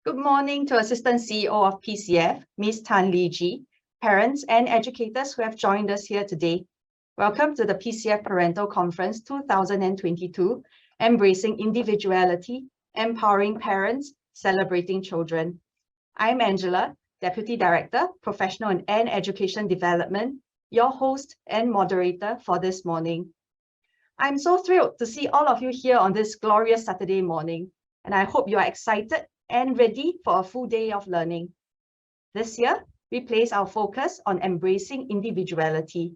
Good morning to Assistant CEO of PCF, Ms. Tan Lee Ji, parents and educators who have joined us here today. Welcome to the PCF Parental Conference 2022, Embracing Individuality, Empowering Parents, Celebrating Children. I'm Angela, Deputy Director, Professional and Education Development, your host and moderator for this morning. I'm so thrilled to see all of you here on this glorious Saturday morning, and I hope you are excited and ready for a full day of learning. This year, we place our focus on embracing individuality.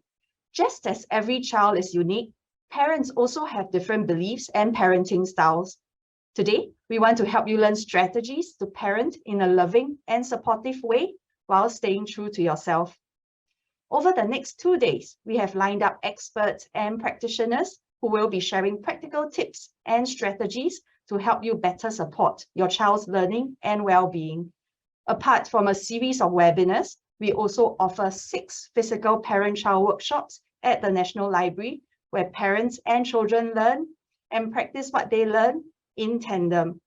Just as every child is unique, parents also have different beliefs and parenting styles. Today, we want to help you learn strategies to parent in a loving and supportive way while staying true to yourself. Over the next 2 days, we have lined up experts and practitioners who will be sharing practical tips and strategies to help you better support your child's learning and well-being. Apart from a series of webinars, we also offer 6 physical parent-child workshops at the National Library, where parents and children learn and practice what they learn in tandem.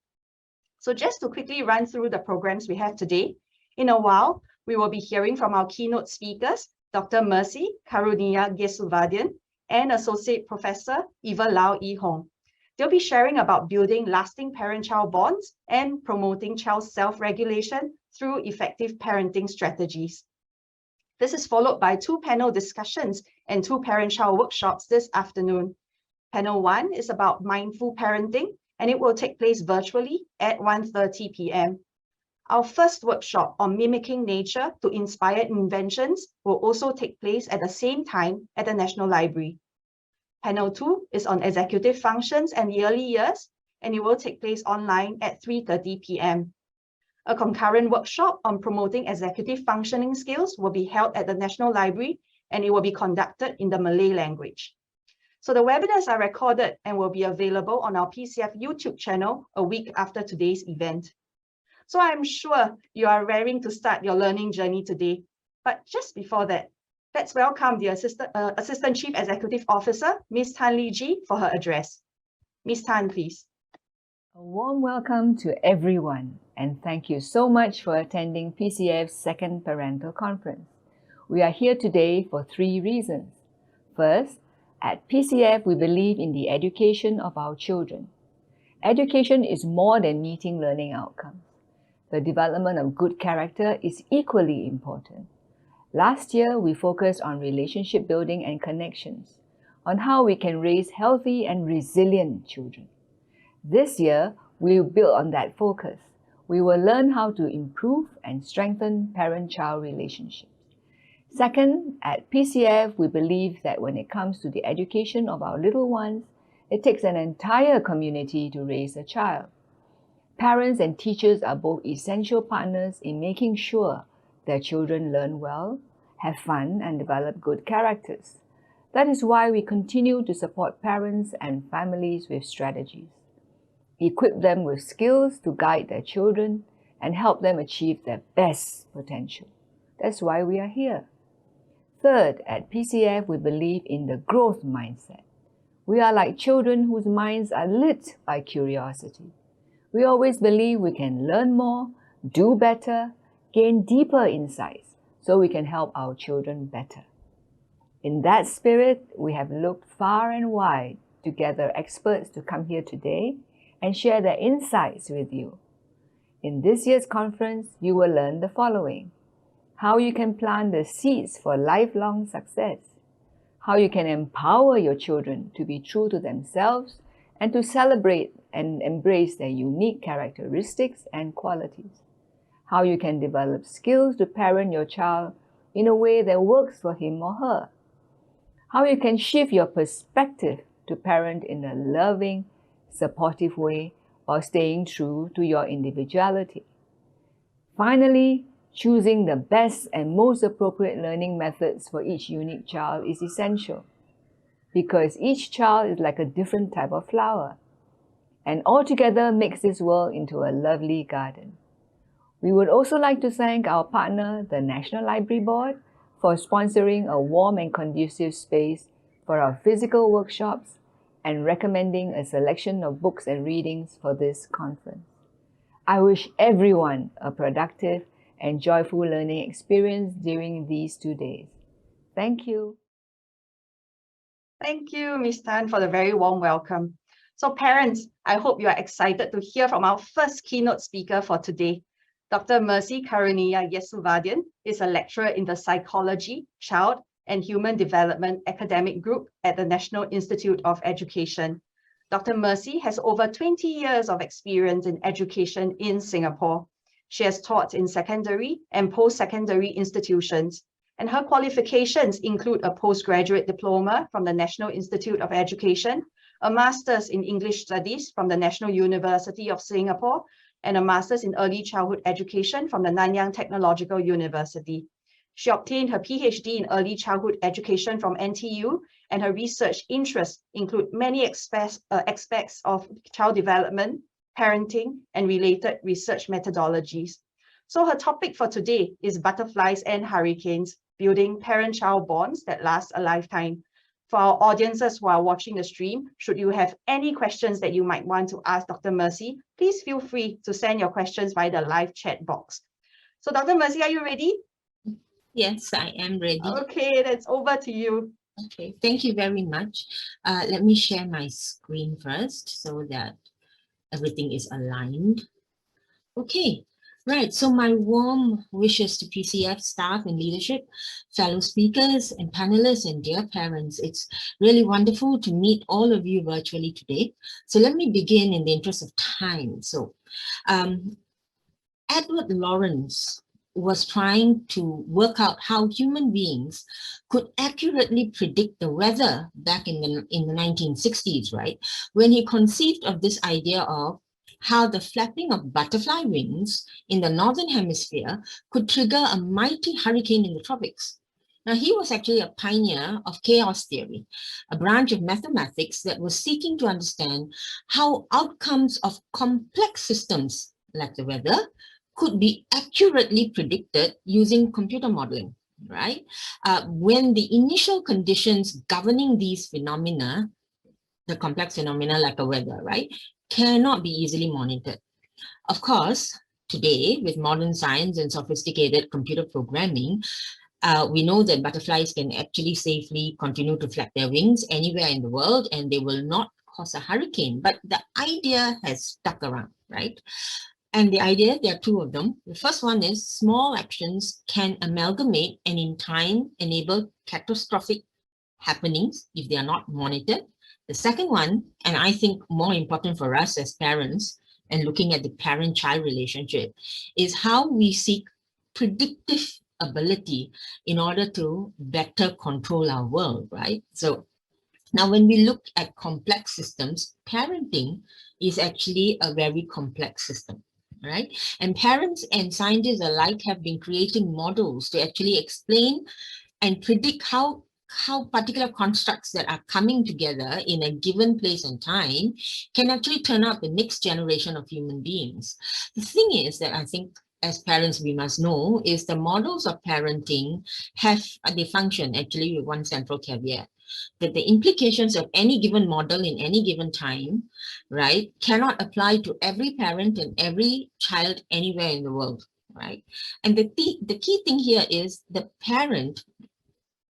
So just to quickly run through the programs we have today, in a while, we will be hearing from our keynote speakers, Dr. Mercy Karuniah Jesuvadian and Associate Professor Eva Lau Yi Hong. They'll be sharing about building lasting parent-child bonds and promoting child self-regulation through effective parenting strategies. This is followed by 2 panel discussions and 2 parent-child workshops this afternoon. Panel 1 is about mindful parenting, and it will take place virtually at 1:30 p.m. Our first workshop on mimicking nature to inspire inventions will also take place at the same time at the National Library. Panel 2 is on executive functions and the early years, and it will take place online at 3:30 p.m. A concurrent workshop on promoting executive functioning skills will be held at the National Library, and it will be conducted in the Malay language. So the webinars are recorded and will be available on our PCF YouTube channel a week after today's event. So I'm sure you are raring to start your learning journey today. But just before that, let's welcome the Assistant Chief Executive Officer, Ms. Tan Lee Ji, for her address. Ms. Tan, please. A warm welcome to everyone, and thank you so much for attending PCF's second Parental Conference. We are here today for 3 reasons. First, at PCF, we believe in the education of our children. Education is more than meeting learning outcomes. The development of good character is equally important. Last year, we focused on relationship building and connections, on how we can raise healthy and resilient children. This year, we will build on that focus. We will learn how to improve and strengthen parent-child relationships. Second, at PCF, we believe that when it comes to the education of our little ones, it takes an entire community to raise a child. Parents and teachers are both essential partners in making sure their children learn well, have fun, and develop good characters. That is why we continue to support parents and families with strategies, equip them with skills to guide their children, and help them achieve their best potential. That's why we are here. Third, at PCF, we believe in the growth mindset. We are like children whose minds are lit by curiosity. We always believe we can learn more, do better, gain deeper insights so we can help our children better. In that spirit, we have looked far and wide to gather experts to come here today and share their insights with you. In this year's conference, you will learn the following: how you can plant the seeds for lifelong success, how you can empower your children to be true to themselves and to celebrate and embrace their unique characteristics and qualities, how you can develop skills to parent your child in a way that works for him or her, how you can shift your perspective to parent in a loving, supportive way while staying true to your individuality. Finally, choosing the best and most appropriate learning methods for each unique child is essential, because each child is like a different type of flower, and altogether makes this world into a lovely garden. We would also like to thank our partner, the National Library Board, for sponsoring a warm and conducive space for our physical workshops and recommending a selection of books and readings for this conference. I wish everyone a productive and joyful learning experience during these 2 days. Thank you. Thank you, Ms. Tan, for the very warm welcome. So parents, I hope you are excited to hear from our first keynote speaker for today. Dr. Mercy Karuniah Jesuvadian is a lecturer in the Psychology, Child and Human Development Academic Group at the National Institute of Education. Dr. Mercy has over 20 years of experience in education in Singapore. She has taught in secondary and post-secondary institutions, and her qualifications include a postgraduate diploma from the National Institute of Education, a master's in English Studies from the National University of Singapore, and a master's in early childhood education from the Nanyang Technological University. She obtained her PhD in early childhood education from NTU, and her research interests include many aspects of child development, parenting, and related research methodologies. So her topic for today is butterflies and hurricanes, building parent-child bonds that last a lifetime. For our audiences who are watching the stream, should you have any questions that you might want to ask Dr. Mercy, please feel free to send your questions via the live chat box. So Dr. Mercy, are you ready? Yes, I am ready. Okay, that's over to you. Okay, thank you very much. Let me share my screen first so that everything is aligned. Okay, right. So my warm wishes to PCF staff and leadership, fellow speakers and panelists and dear parents. It's really wonderful to meet all of you virtually today. So let me begin in the interest of time. So Edward Lawrence was trying to work out how human beings could accurately predict the weather back in the 1960s, right? When he conceived of this idea of how the flapping of butterfly wings in the northern hemisphere could trigger a mighty hurricane in the tropics. Now, he was actually a pioneer of chaos theory, a branch of mathematics that was seeking to understand how outcomes of complex systems like the weather could be accurately predicted using computer modeling, right? When the initial conditions governing these phenomena, the complex phenomena like the weather, right, cannot be easily monitored. Of course, today, with modern science and sophisticated computer programming, we know that butterflies can actually safely continue to flap their wings anywhere in the world, and they will not cause a hurricane. But the idea has stuck around, right? And the idea, there are two of them. The first one is small actions can amalgamate and in time enable catastrophic happenings if they are not monitored. The second one, and I think more important for us as parents and looking at the parent-child relationship, is how we seek predictive ability in order to better control our world, right? So now when we look at complex systems, parenting is actually a very complex system. Right? And parents and scientists alike have been creating models to actually explain and predict how particular constructs that are coming together in a given place and time can actually turn out the next generation of human beings. The thing is that I think as parents we must know is the models of parenting they function actually with one central caveat, that the implications of any given model in any given time, right, cannot apply to every parent and every child anywhere in the world, right? And the key thing here is the parent,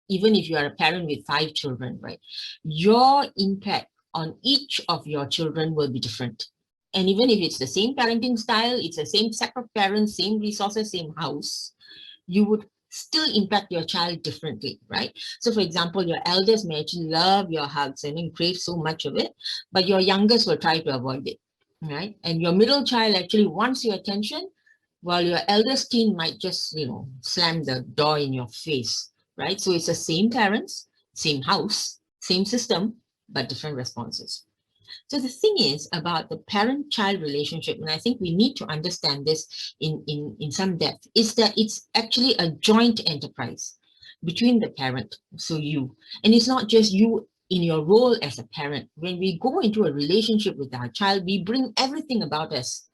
even if you are a parent with 5 children, right, your impact on each of your children will be different. And even if it's the same parenting style, it's the same set of parents, same resources, same house, you would still impact your child differently, right? So for example, your eldest may actually love your hugs and crave so much of it, but your youngest will try to avoid it, right? And your middle child actually wants your attention, while your eldest teen might just, slam the door in your face, right? So it's the same parents, same house, same system, but different responses. So the thing is about the parent-child relationship, and I think we need to understand this in some depth, is that it's actually a joint enterprise between the parent, so you, and it's not just you in your role as a parent. When we go into a relationship with our child, we bring everything about us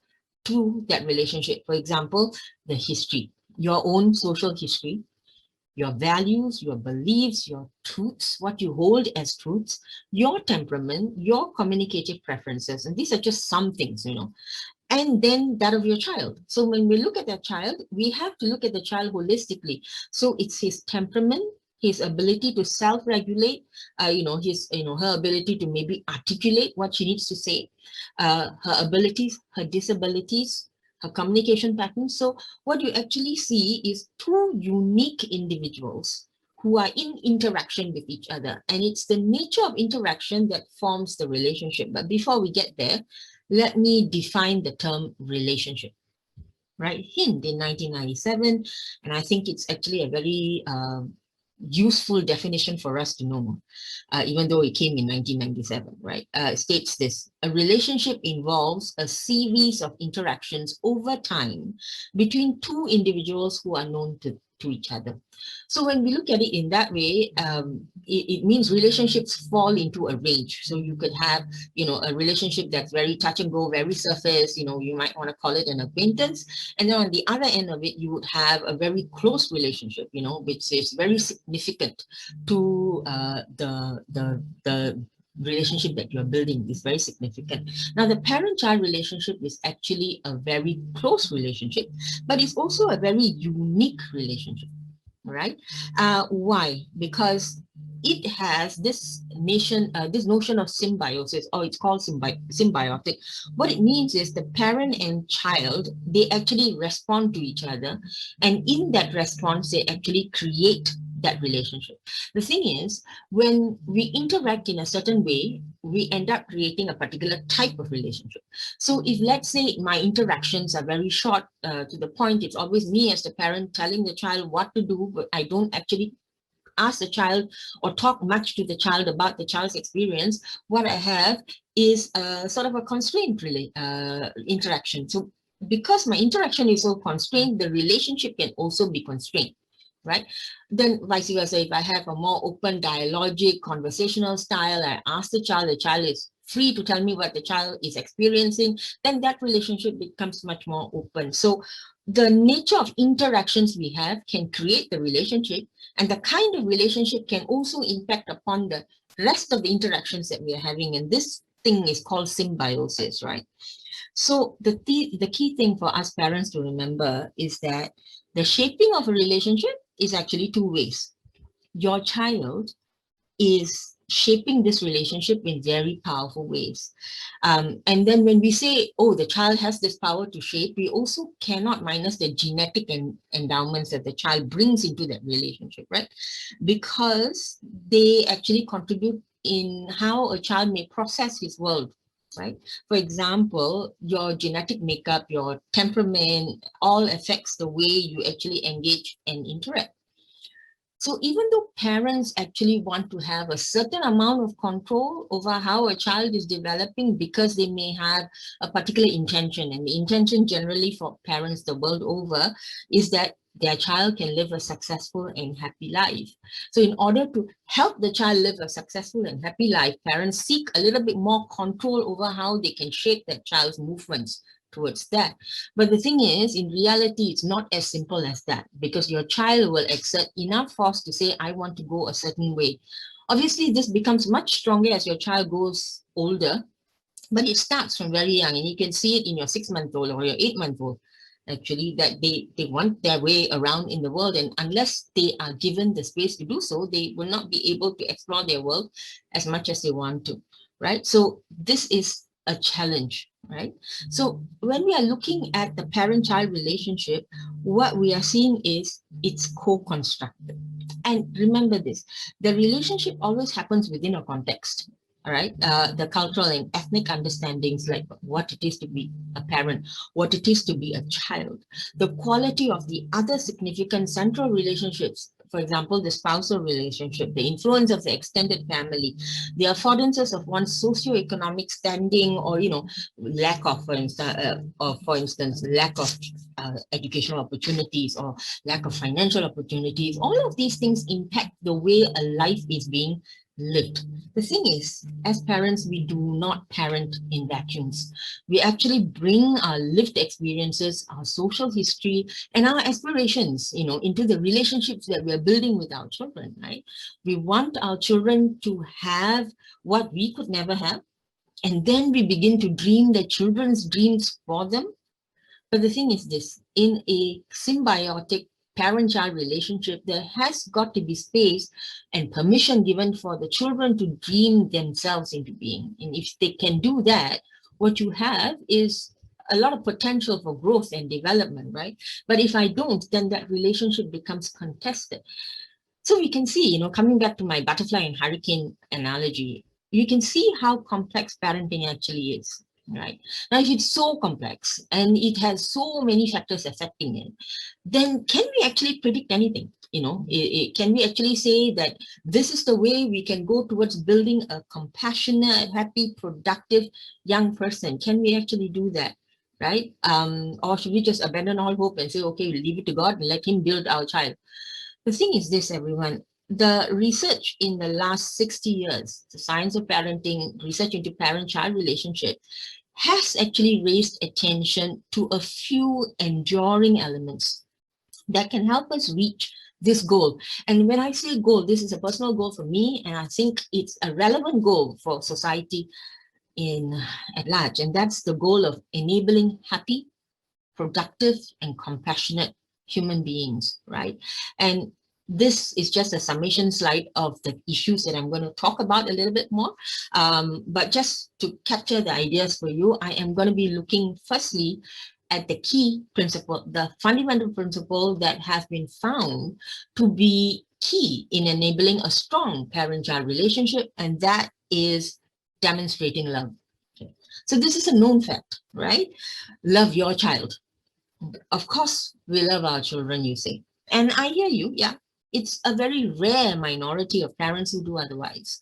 to that relationship. For example, the history, your own social history, your values, your beliefs, your truths, what you hold as truths, your temperament, your communicative preferences. And these are just some things, and then that of your child. So when we look at that child, we have to look at the child holistically. So it's his temperament, his ability to self-regulate, her ability to maybe articulate what she needs to say, her abilities, her disabilities, her communication patterns. So what you actually see is two unique individuals who are in interaction with each other. And it's the nature of interaction that forms the relationship. But before we get there, let me define the term relationship. Right, Hind in 1997, and I think it's actually a very useful definition for us to know, even though it came in 1997, right? States this: a relationship involves a series of interactions over time between two individuals who are known to each other. So when we look at it in that way, it means relationships fall into a range. So you could have, a relationship that's very touch and go, very surface, you might want to call it an acquaintance. And then on the other end of it, you would have a very close relationship, which is very significant to the relationship that you're building is very significant. Now, the parent-child relationship is actually a very close relationship, but it's also a very unique relationship, right? Why? Because it has this notion of symbiosis, or it's called symbiotic. What it means is the parent and child, they actually respond to each other, and in that response, they actually create that relationship. The thing is, when we interact in a certain way, we end up creating a particular type of relationship. So if, let's say, my interactions are very short, to the point, it's always me as the parent telling the child what to do, but I don't actually ask the child or talk much to the child about the child's experience. What I have is a sort of a constrained interaction. So because my interaction is so constrained, the relationship can also be constrained, right? Then vice versa, if I have a more open dialogic conversational style, I ask the child is free to tell me what the child is experiencing, then that relationship becomes much more open. So the nature of interactions we have can create the relationship, and the kind of relationship can also impact upon the rest of the interactions that we are having. And this thing is called symbiosis, right? So the key thing for us parents to remember is that the shaping of a relationship is actually two ways. Your child is shaping this relationship in very powerful ways. And then when we say, oh, the child has this power to shape, we also cannot minus the genetic endowments that the child brings into that relationship, right? Because they actually contribute in how a child may process his world, right? For example, your genetic makeup, your temperament, all affects the way you actually engage and interact. So even though parents actually want to have a certain amount of control over how a child is developing because they may have a particular intention, and the intention generally for parents the world over is that their child can live a successful and happy life. So in order to help the child live a successful and happy life, parents seek a little bit more control over how they can shape that child's movements towards that. But the thing is, in reality, it's not as simple as that, because your child will exert enough force to say, I want to go a certain way. Obviously, this becomes much stronger as your child grows older, but it starts from very young, and you can see it in your 6-month-old or your 8-month-old, actually, that they want their way around in the world, and unless they are given the space to do so, they will not be able to explore their world as much as they want to, right? So this is a challenge, right? So when we are looking at the parent-child relationship, what we are seeing is it's co-constructed. And remember this, the relationship always happens within a context, all right? The cultural and ethnic understandings, like what it is to be a parent, what it is to be a child, the quality of the other significant central relationships, for example, the spousal relationship, the influence of the extended family, the affordances of one's socioeconomic standing, or lack of, for instance, lack of educational opportunities or lack of financial opportunities. All of these things impact the way a life is being lived. The thing is, as parents, we do not parent in vacuums. We actually bring our lived experiences, our social history, and our aspirations, into the relationships that we're building with our children, right? We want our children to have what we could never have. And then we begin to dream the children's dreams for them. But the thing is this, in a symbiotic parent-child relationship, there has got to be space and permission given for the children to dream themselves into being. And if they can do that, what you have is a lot of potential for growth and development, right? But if I don't, then that relationship becomes contested. So we can see, coming back to my butterfly and hurricane analogy, you can see how complex parenting actually is. Right now, if it's so complex and it has so many factors affecting it, then can we actually predict anything? Can we actually say that this is the way we can go towards building a compassionate, happy, productive young person? Can we actually do that? Right? Or should we just abandon all hope and say, okay, we'll leave it to God and let him build our child? The thing is this, everyone. The research in the last 60 years, the science of parenting, research into parent-child relationship, has actually raised attention to a few enduring elements that can help us reach this goal. And when I say goal, this is a personal goal for me, and I think it's a relevant goal for society at large. And that's the goal of enabling happy, productive, and compassionate human beings, right? And this is just a summation slide of the issues that I'm going to talk about a little bit more. But just to capture the ideas for you, I am going to be looking firstly at the key principle, the fundamental principle that has been found to be key in enabling a strong parent-child relationship, and that is demonstrating love. Okay. So this is a known fact, right? Love your child. Of course, we love our children, you say. And I hear you, yeah. It's a very rare minority of parents who do otherwise.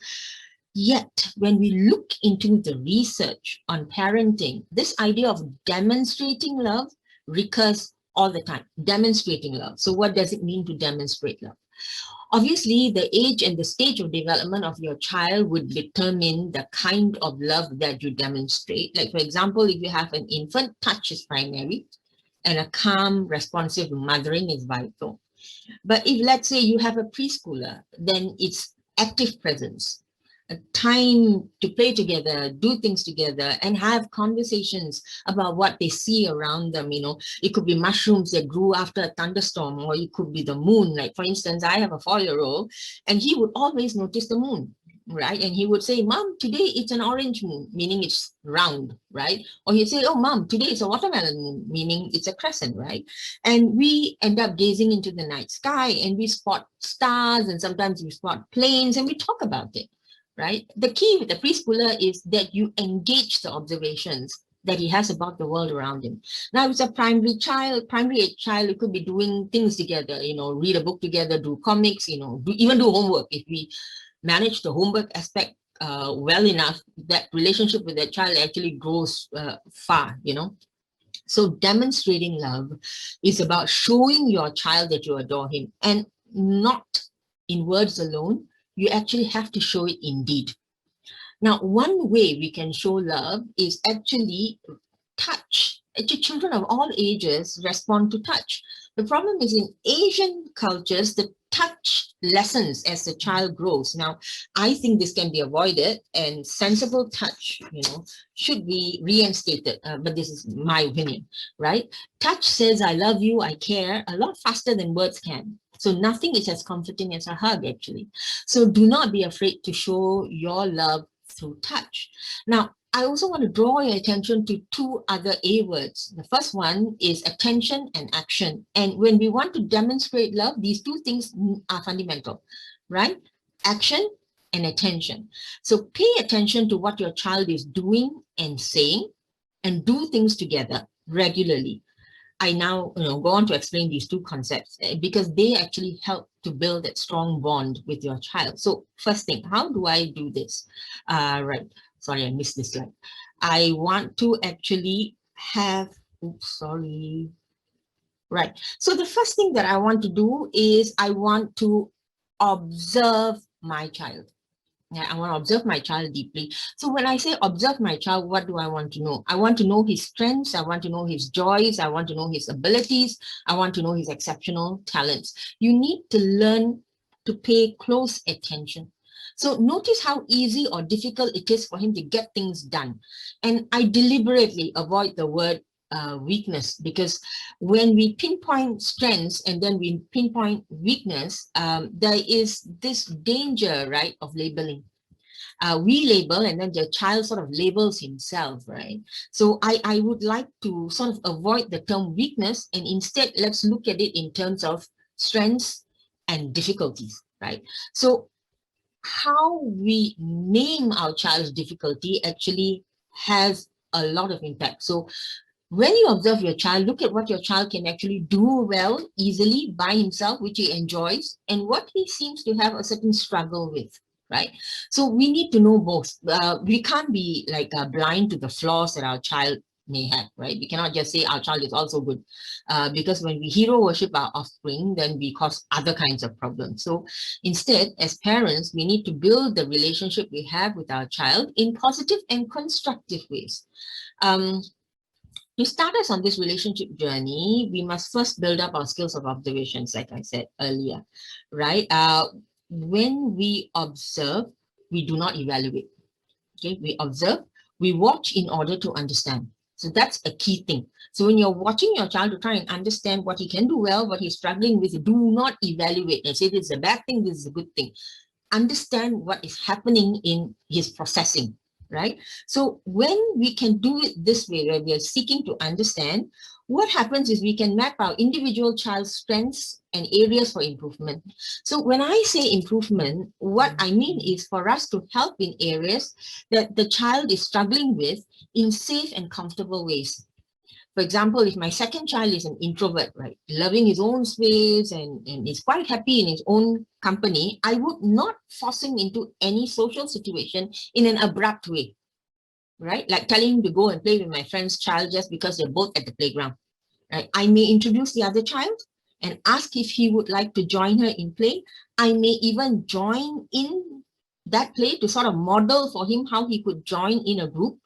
Yet, when we look into the research on parenting, this idea of demonstrating love recurs all the time. Demonstrating love. So what does it mean to demonstrate love? Obviously, the age and the stage of development of your child would determine the kind of love that you demonstrate. Like, for example, if you have an infant, touch is primary, and a calm, responsive mothering is vital. But if, let's say, you have a preschooler, then it's active presence, a time to play together, do things together, and have conversations about what they see around them. It could be mushrooms that grew after a thunderstorm, or it could be the moon. Like, for instance, I have a 4-year-old, and he would always notice the moon. Right? And he would say, Mom, today it's an orange moon, meaning it's round, right? Or he'd say, oh, Mom, today it's a watermelon moon, meaning it's a crescent, right? And we end up gazing into the night sky and we spot stars, and sometimes we spot planes, and we talk about it, right? The key with the preschooler is that you engage the observations that he has about the world around him. Now, if it's a primary age child, it could be doing things together, read a book together, do comics, even do homework. If we manage the homework aspect well enough, that relationship with that child actually grows far, So demonstrating love is about showing your child that you adore him, and not in words alone. You actually have to show it in deed. Now, one way we can show love is actually touch. Actually, children of all ages respond to touch. The problem is, in Asian cultures, the touch lessens as the child grows. Now, I think this can be avoided, and sensible touch, should be reinstated. But this is my opinion, right? Touch says, I love you, I care, a lot faster than words can. So nothing is as comforting as a hug, actually. So do not be afraid to show your love through touch. Now, I also want to draw your attention to two other A words. The first one is attention and action. And when we want to demonstrate love, these two things are fundamental, right? Action and attention. So pay attention to what your child is doing and saying, and do things together regularly. I now go on to explain these two concepts because they actually help to build that strong bond with your child. So first thing, how do I do this? Right. Sorry, I missed this slide. I want to actually have, Right. So the first thing that I want to do is I want to observe my child. Yeah, I want to observe my child deeply. So when I say observe my child, what do I want to know? I want to know his strengths. I want to know his joys. I want to know his abilities. I want to know his exceptional talents. You need to learn to pay close attention. So notice how easy or difficult it is for him to get things done. And I deliberately avoid the word weakness, because when we pinpoint strengths and then we pinpoint weakness, there is this danger, right, of labeling. We label and then the child sort of labels himself, right? So I would like to sort of avoid the term weakness, and instead let's look at it in terms of strengths and difficulties, right? So how we name our child's difficulty actually has a lot of impact. So when you observe your child, look at what your child can actually do well, easily by himself, which he enjoys, and what he seems to have a certain struggle with, right? So we need to know both. We can't be like blind to the flaws that our child may have, right? We cannot just say our child is also good, because when we hero worship our offspring, then we cause other kinds of problems. So instead, as parents, we need to build the relationship we have with our child in positive and constructive ways. To start us on this relationship journey, we must first build up our skills of observations, like I said earlier, right? When we observe, we do not evaluate. Okay, we observe, we watch in order to understand. So that's a key thing. So when you're watching your child to try and understand what he can do well, what he's struggling with, do not evaluate and say this is a bad thing, this is a good thing. Understand what is happening in his processing, right? So when we can do it this way, where we are seeking to understand, what happens is we can map our individual child's strengths and areas for improvement. So when I say improvement, what I mean is for us to help in areas that the child is struggling with in safe and comfortable ways. For example, if my second child is an introvert, right, loving his own space and is quite happy in his own company, I would not force him into any social situation in an abrupt way, right? Like telling him to go and play with my friend's child just because they're both at the playground, right? I may introduce the other child and ask if he would like to join her in play. I may even join in that play to sort of model for him how he could join in a group.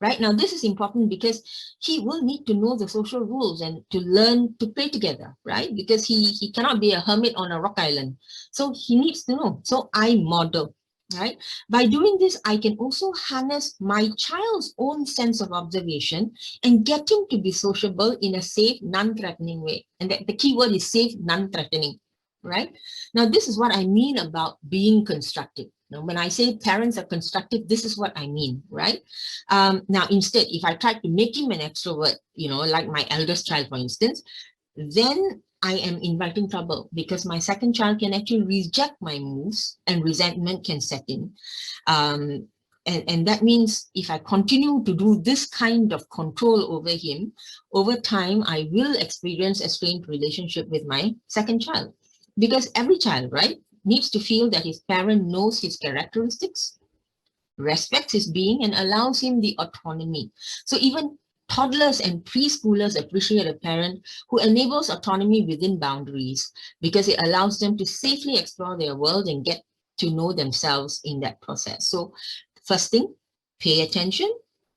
Right now, this is important because he will need to know the social rules and to learn to play together, right? Because he cannot be a hermit on a rock island. So he needs to know. So I model, right? By doing this, I can also harness my child's own sense of observation and get him to be sociable in a safe, non-threatening way. And the key word is safe, non-threatening, right? Now, this is what I mean about being constructive. Now, when I say parents are constructive, this is what I mean, right? Now, instead, if I try to make him an extrovert, like my eldest child, for instance, then I am inviting trouble because my second child can actually reject my moves and resentment can set in. And that means if I continue to do this kind of control over him, over time, I will experience a strained relationship with my second child. Because every child, right, needs to feel that his parent knows his characteristics, respects his being, and allows him the autonomy. So even toddlers and preschoolers appreciate a parent who enables autonomy within boundaries because it allows them to safely explore their world and get to know themselves in that process. So first thing, pay attention,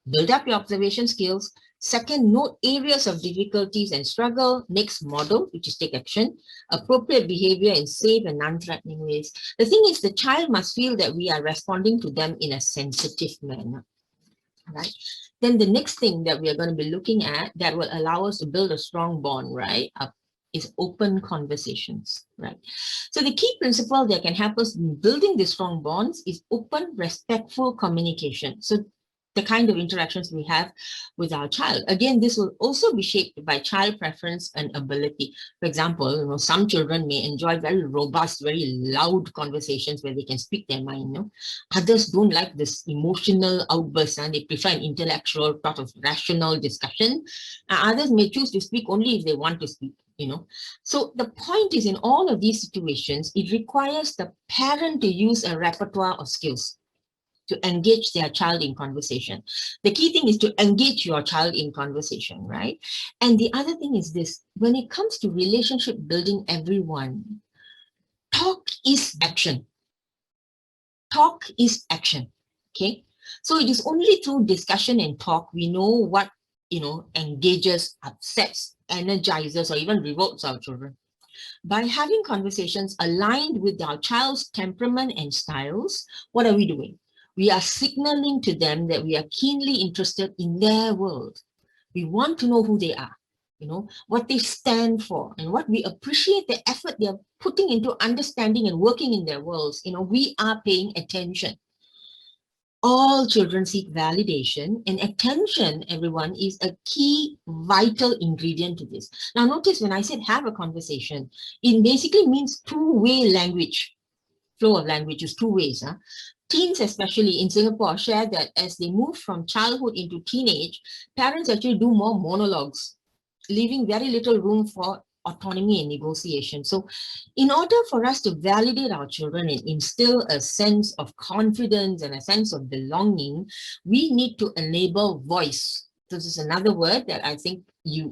build up your observation skills. Second, note areas of difficulties and struggle. Next, model, which is take action. Appropriate behavior in safe and non-threatening ways. The thing is, the child must feel that we are responding to them in a sensitive manner, right? Then the next thing that we are going to be looking at that will allow us to build a strong bond, right, is open conversations, right? So the key principle that can help us in building these strong bonds is open, respectful communication. So the kind of interactions we have with our child. Again, this will also be shaped by child preference and ability. For example, some children may enjoy very robust, very loud conversations where they can speak their mind. Others don't like this emotional outburst and they prefer an intellectual, sort of rational discussion. Others may choose to speak only if they want to speak. So the point is, in all of these situations, it requires the parent to use a repertoire of skills to engage their child in conversation. The key thing is to engage your child in conversation, right? And the other thing is this, when it comes to relationship building, everyone, talk is action. Talk is action, okay? So it is only through discussion and talk we know what, engages, upsets, energizes, or even revolts our children. By having conversations aligned with our child's temperament and styles, what are we doing? We are signaling to them that we are keenly interested in their world. We want to know who they are, you know, what they stand for, and what we appreciate the effort they're putting into understanding and working in their worlds. You know, we are paying attention. All children seek validation, and attention, everyone, is a key vital ingredient to this. Now, notice when I said have a conversation, it basically means two-way language. Flow of language is two ways. Teens, especially in Singapore, share that as they move from childhood into teenage, parents actually do more monologues, leaving very little room for autonomy and negotiation. So in order for us to validate our children and instill a sense of confidence and a sense of belonging, we need to enable voice. This is another word that I think you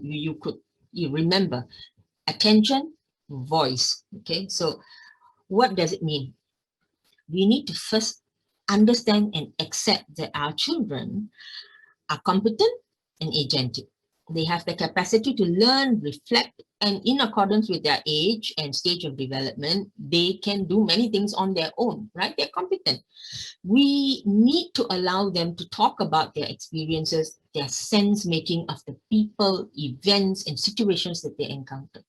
remember. Attention, voice. Okay, so what does it mean? We need to first understand and accept that our children are competent and agentic. They have the capacity to learn, reflect, and in accordance with their age and stage of development, they can do many things on their own, right? They're competent. We need to allow them to talk about their experiences, their sense making of the people, events, and situations that they encounter.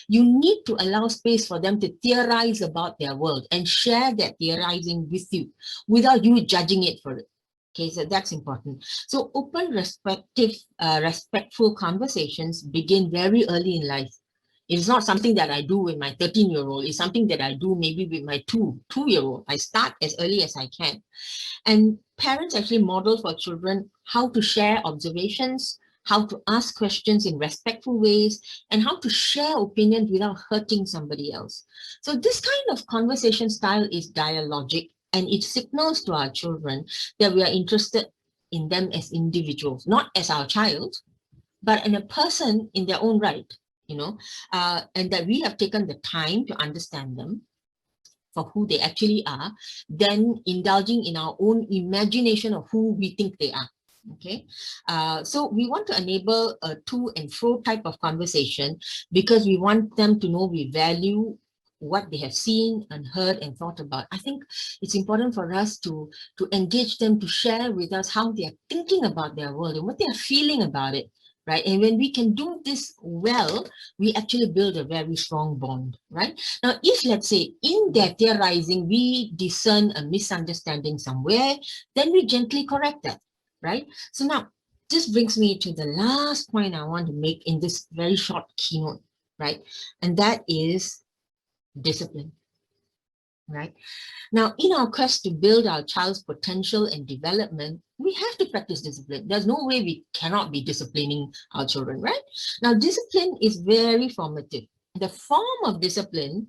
You need to allow space for them to theorize about their world and share that theorizing with you without you judging it for it. Okay, so that's important. So open, respectful conversations begin very early in life. It's not something that I do with my 13-year-old. It's something that I do maybe with my two-year-old. I start as early as I can. And parents actually model for children how to share observations, how to ask questions in respectful ways, and how to share opinions without hurting somebody else. So this kind of conversation style is dialogic, and it signals to our children that we are interested in them as individuals, not as our child, but in a person in their own right, you know, and that we have taken the time to understand them for who they actually are, then indulging in our own imagination of who we think they are. Okay, so we want to enable a to and fro type of conversation because we want them to know we value what they have seen and heard and thought about. I think it's important for us to engage them, to share with us how they are thinking about their world and what they are feeling about it, right? And when we can do this well, we actually build a very strong bond, right? Now, if let's say in their theorizing, we discern a misunderstanding somewhere, then we gently correct that, right? So now, this brings me to the last point I want to make in this very short keynote, right? And that is discipline, right? Now, in our quest to build our child's potential and development, we have to practice discipline. There's no way we cannot be disciplining our children, right? Now, discipline is very formative. The form of discipline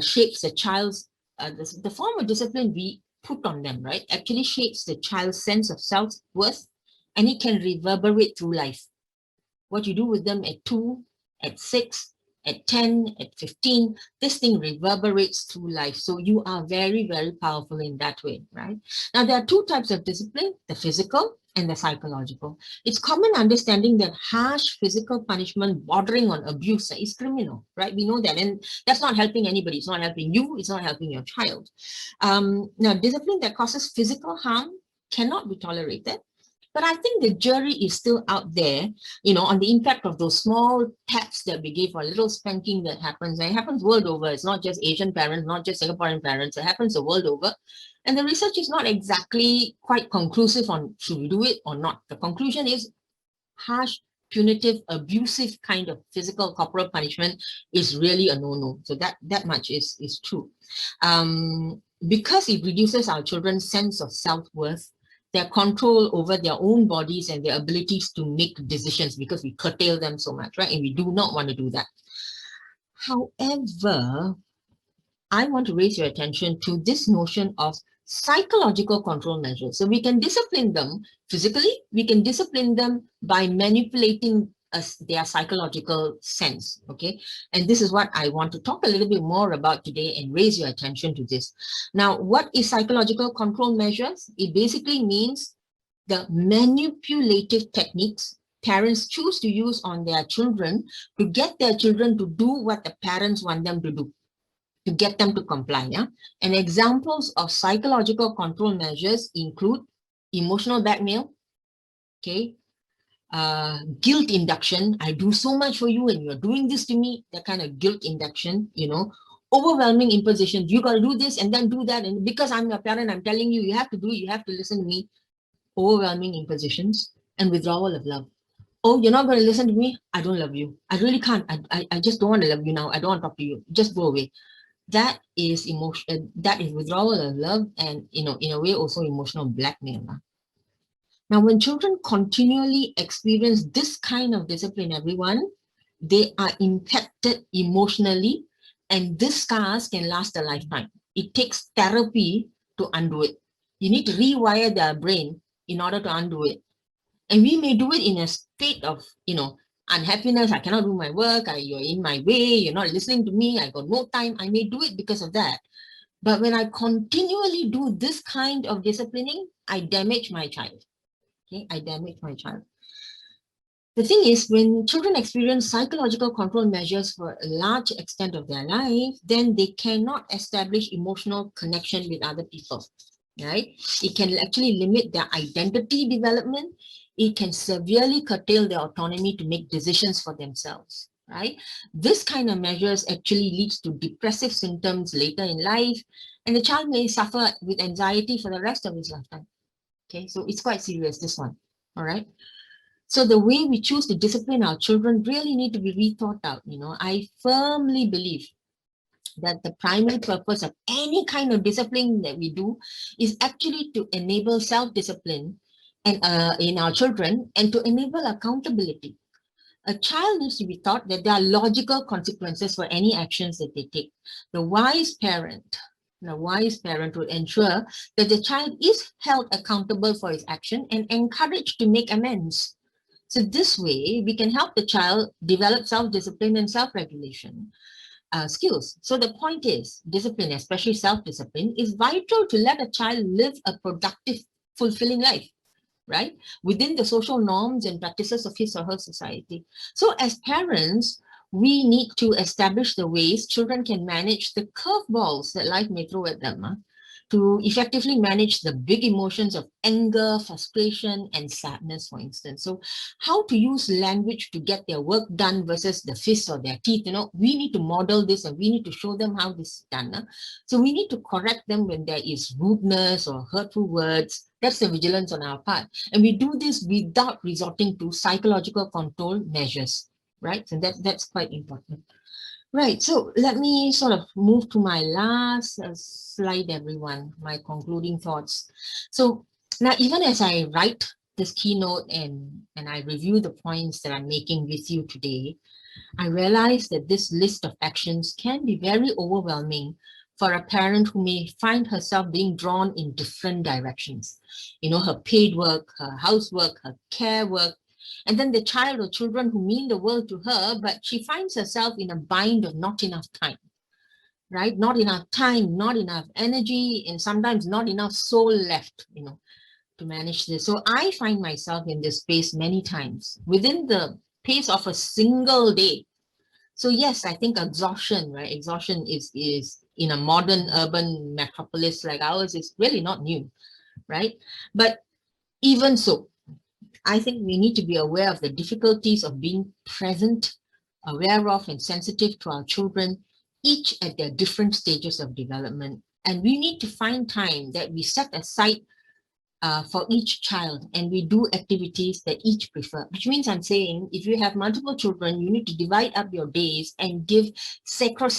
shapes the child's, the form of discipline we put on them, right, actually shapes the child's sense of self-worth, and it can reverberate through life. What you do with them at 2, at 6, at 10, at 15, this thing reverberates through life. So you are very, very powerful in that way, right? Now, there are two types of discipline, the physical and the psychological. It's common understanding that harsh physical punishment bordering on abuse is criminal, right? We know that, and that's not helping anybody. It's not helping you. It's not helping your child. Now, discipline that causes physical harm cannot be tolerated. But I think the jury is still out there, you know, on the impact of those small taps that we give, or a little spanking that happens. And it happens world over. It's not just Asian parents, not just Singaporean parents. It happens the world over. And the research is not exactly quite conclusive on should we do it or not. The conclusion is harsh, punitive, abusive kind of physical corporal punishment is really a no-no. So that much is true. Because it reduces our children's sense of self-worth, their control over their own bodies and their abilities to make decisions, because we curtail them so much, right? And we do not want to do that. However, I want to raise your attention to this notion of psychological control measures. So we can discipline them physically, we can discipline them by manipulating their psychological sense, okay? And this is what I want to talk a little bit more about today and raise your attention to this. Now, what is psychological control measures? It basically means the manipulative techniques parents choose to use on their children to get their children to do what the parents want them to do, to get them to comply. Yeah? And examples of psychological control measures include emotional blackmail, okay, guilt induction. I do so much for you and you're doing this to me, that kind of guilt induction, you know, overwhelming imposition. You got to do this and then do that. And because I'm your parent, I'm telling you, you have to do it, you have to listen to me. Overwhelming impositions and withdrawal of love. Oh, you're not going to listen to me? I don't love you. I really can't. I just don't want to love you now. I don't want to talk to you. Just go away. That is emotion. That is withdrawal of love, and in a way also emotional blackmail. Now, when children continually experience this kind of discipline, everyone, they are impacted emotionally, and these scars can last a lifetime. It takes therapy to undo it. You need to rewire their brain in order to undo it. And we may do it in a state of, unhappiness. I cannot do my work. You're in my way. You're not listening to me. I got no time. I may do it because of that. But when I continually do this kind of disciplining, I damage my child. Okay, I damage my child. The thing is, when children experience psychological control measures for a large extent of their life, then they cannot establish emotional connection with other people, right? It can actually limit their identity development. It can severely curtail their autonomy to make decisions for themselves, right? This kind of measures actually leads to depressive symptoms later in life, and the child may suffer with anxiety for the rest of his lifetime. Okay, so it's quite serious, this one, all right? So the way we choose to discipline our children really need to be rethought out. I firmly believe that the primary purpose of any kind of discipline that we do is actually to enable self-discipline and in our children, and to enable accountability. A child needs to be taught that there are logical consequences for any actions that they take. The wise parent would ensure that the child is held accountable for his action and encouraged to make amends. So this way, we can help the child develop self-discipline and self-regulation skills. So the point is, discipline, especially self-discipline, is vital to let a child live a productive, fulfilling life, right? Within the social norms and practices of his or her society. So as parents, we need to establish the ways children can manage the curveballs that life may throw at them, to effectively manage the big emotions of anger, frustration, and sadness, for instance. So how to use language to get their work done versus the fists or their teeth, we need to model this, and we need to show them how this is done. So we need to correct them when there is rudeness or hurtful words. That's the vigilance on our part. And we do this without resorting to psychological control measures, right? So that's quite important. Right, so let me sort of move to my last slide, everyone, my concluding thoughts. So now, even as I write this keynote and I review the points that I'm making with you today, I realize that this list of actions can be very overwhelming for a parent who may find herself being drawn in different directions. Her paid work, her housework, her care work, and then the child or children who mean the world to her, but she finds herself in a bind of not enough time, right? Not enough time, not enough energy, and sometimes not enough soul left, to manage this. So I find myself in this space many times within the pace of a single day. So yes, I think exhaustion, right? Exhaustion is in a modern urban metropolis like ours is really not new, right? But even so, I think we need to be aware of the difficulties of being present, aware of and sensitive to our children, each at their different stages of development. And we need to find time that we set aside for each child, and we do activities that each prefer, which means I'm saying if you have multiple children, you need to divide up your days and give sacred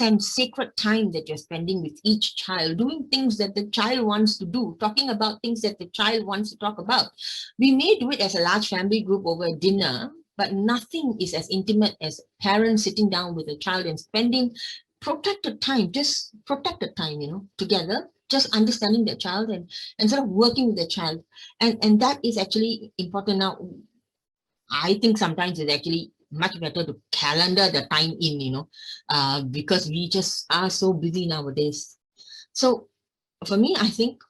time that you're spending with each child, doing things that the child wants to do, talking about things that the child wants to talk about. We may do it as a large family group over dinner, but nothing is as intimate as parents sitting down with a child and spending protected time, just protected time, together, just understanding the child and sort of working with the child. And that is actually important. Now, I think sometimes it's actually much better to calendar the time in, because we just are so busy nowadays. So for me, I think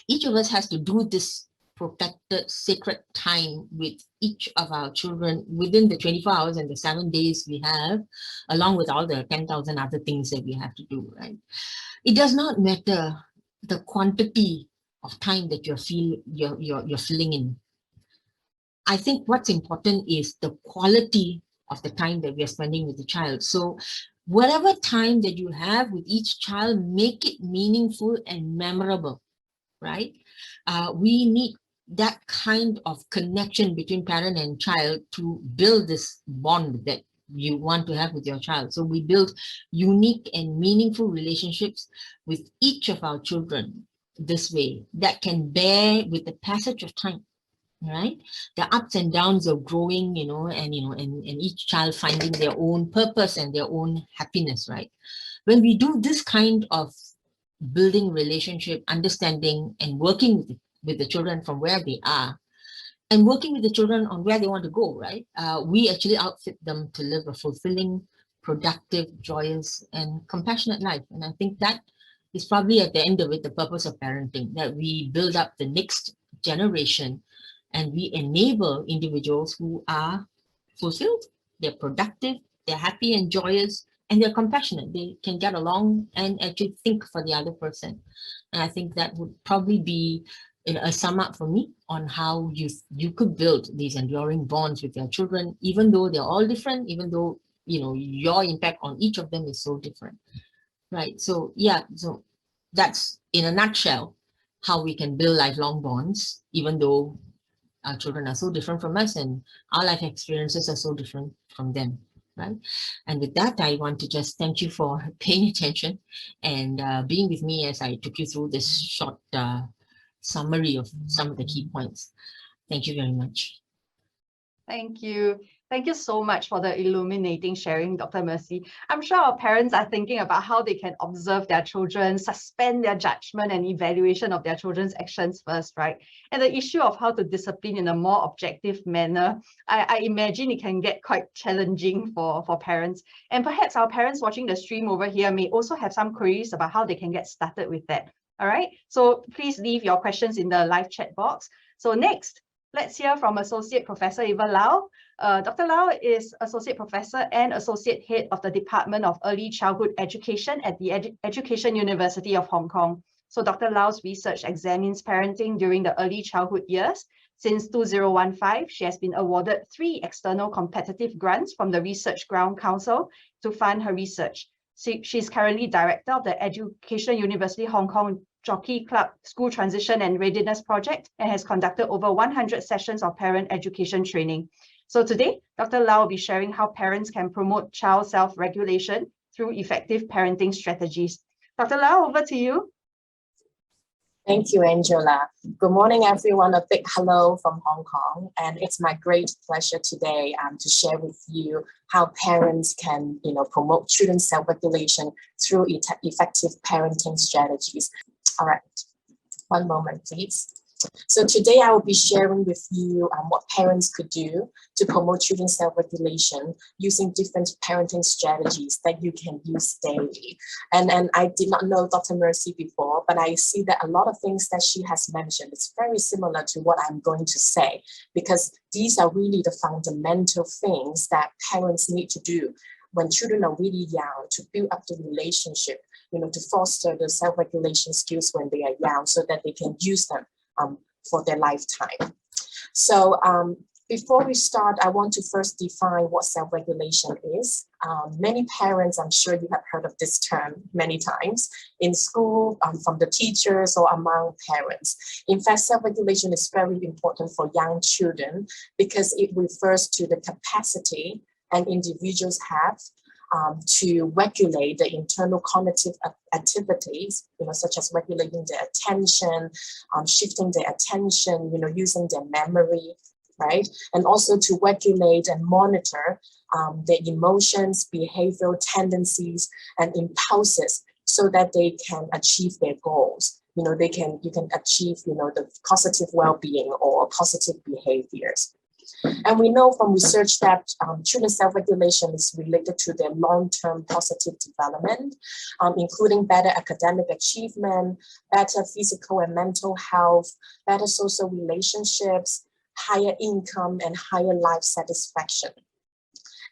each of us has to do this protected, sacred time with each of our children within the 24 hours and the 7 days we have, along with all the 10,000 other things that we have to do, right? It does not matter the quantity of time that you're filling in. I think what's important is the quality of the time that we are spending with the child. So whatever time that you have with each child, make it meaningful and memorable, right? We need that kind of connection between parent and child to build this bond that you want to have with your child. So we build unique and meaningful relationships with each of our children this way that can bear with the passage of time, right? The ups and downs of growing, and each child finding their own purpose and their own happiness, right? When we do this kind of building relationship, understanding, and working with the children from where they are, and working with the children on where they want to go, right? We actually outfit them to live a fulfilling, productive, joyous, and compassionate life. And I think that is probably at the end of it, the purpose of parenting, that we build up the next generation and we enable individuals who are fulfilled, they're productive, they're happy and joyous, and they're compassionate. They can get along and actually think for the other person. And I think that would probably be a sum up for me on how you could build these enduring bonds with your children, even though they're all different, even though your impact on each of them is so different, right? So yeah, so that's in a nutshell how we can build lifelong bonds, even though our children are so different from us and our life experiences are so different from them, right? And with that, I want to just thank you for paying attention and being with me as I took you through this short summary of some of the key points. Thank you very much. Thank you. Thank you so much for the illuminating sharing, Dr. Mercy. I'm sure our parents are thinking about how they can observe their children, suspend their judgment and evaluation of their children's actions first, right? And the issue of how to discipline in a more objective manner, I imagine it can get quite challenging for parents. And perhaps our parents watching the stream over here may also have some queries about how they can get started with that. All right, so please leave your questions in the live chat box. So next, let's hear from Associate Professor Eva Lau. Dr. Lau is Associate Professor and Associate Head of the Department of Early Childhood Education at the Education University of Hong Kong. So Dr. Lau's research examines parenting during the early childhood years. Since 2015, she has been awarded 3 external competitive grants from the Research Ground Council to fund her research. She's currently Director of the Education University Hong Kong Jockey Club School Transition and Readiness Project and has conducted over 100 sessions of parent education training. So today, Dr. Lau will be sharing how parents can promote child self-regulation through effective parenting strategies. Dr. Lau, over to you. Thank you, Angela. Good morning, everyone. A big hello from Hong Kong. And it's my great pleasure today to share with you how parents can promote children's self-regulation through effective parenting strategies. All right, one moment, please. So today I will be sharing with you what parents could do to promote children's self-regulation using different parenting strategies that you can use daily. And I did not know Dr. Mercy before, but I see that a lot of things that she has mentioned is very similar to what I'm going to say, because these are really the fundamental things that parents need to do when children are really young to build up the relationship, to foster the self-regulation skills when they are young so that they can use them for their lifetime. So before we start, I want to first define what self-regulation is. Many parents, I'm sure you have heard of this term many times in school, from the teachers or among parents. In fact, self-regulation is very important for young children because it refers to the capacity an individuals have to regulate the internal cognitive activities, such as regulating their attention, shifting their attention, using their memory, right? And also to regulate and monitor their emotions, behavioral tendencies, and impulses so that they can achieve their goals. You can achieve, the positive well-being or positive behaviors. And we know from research that children's self-regulation is related to their long-term positive development, including better academic achievement, better physical and mental health, better social relationships, higher income, and higher life satisfaction.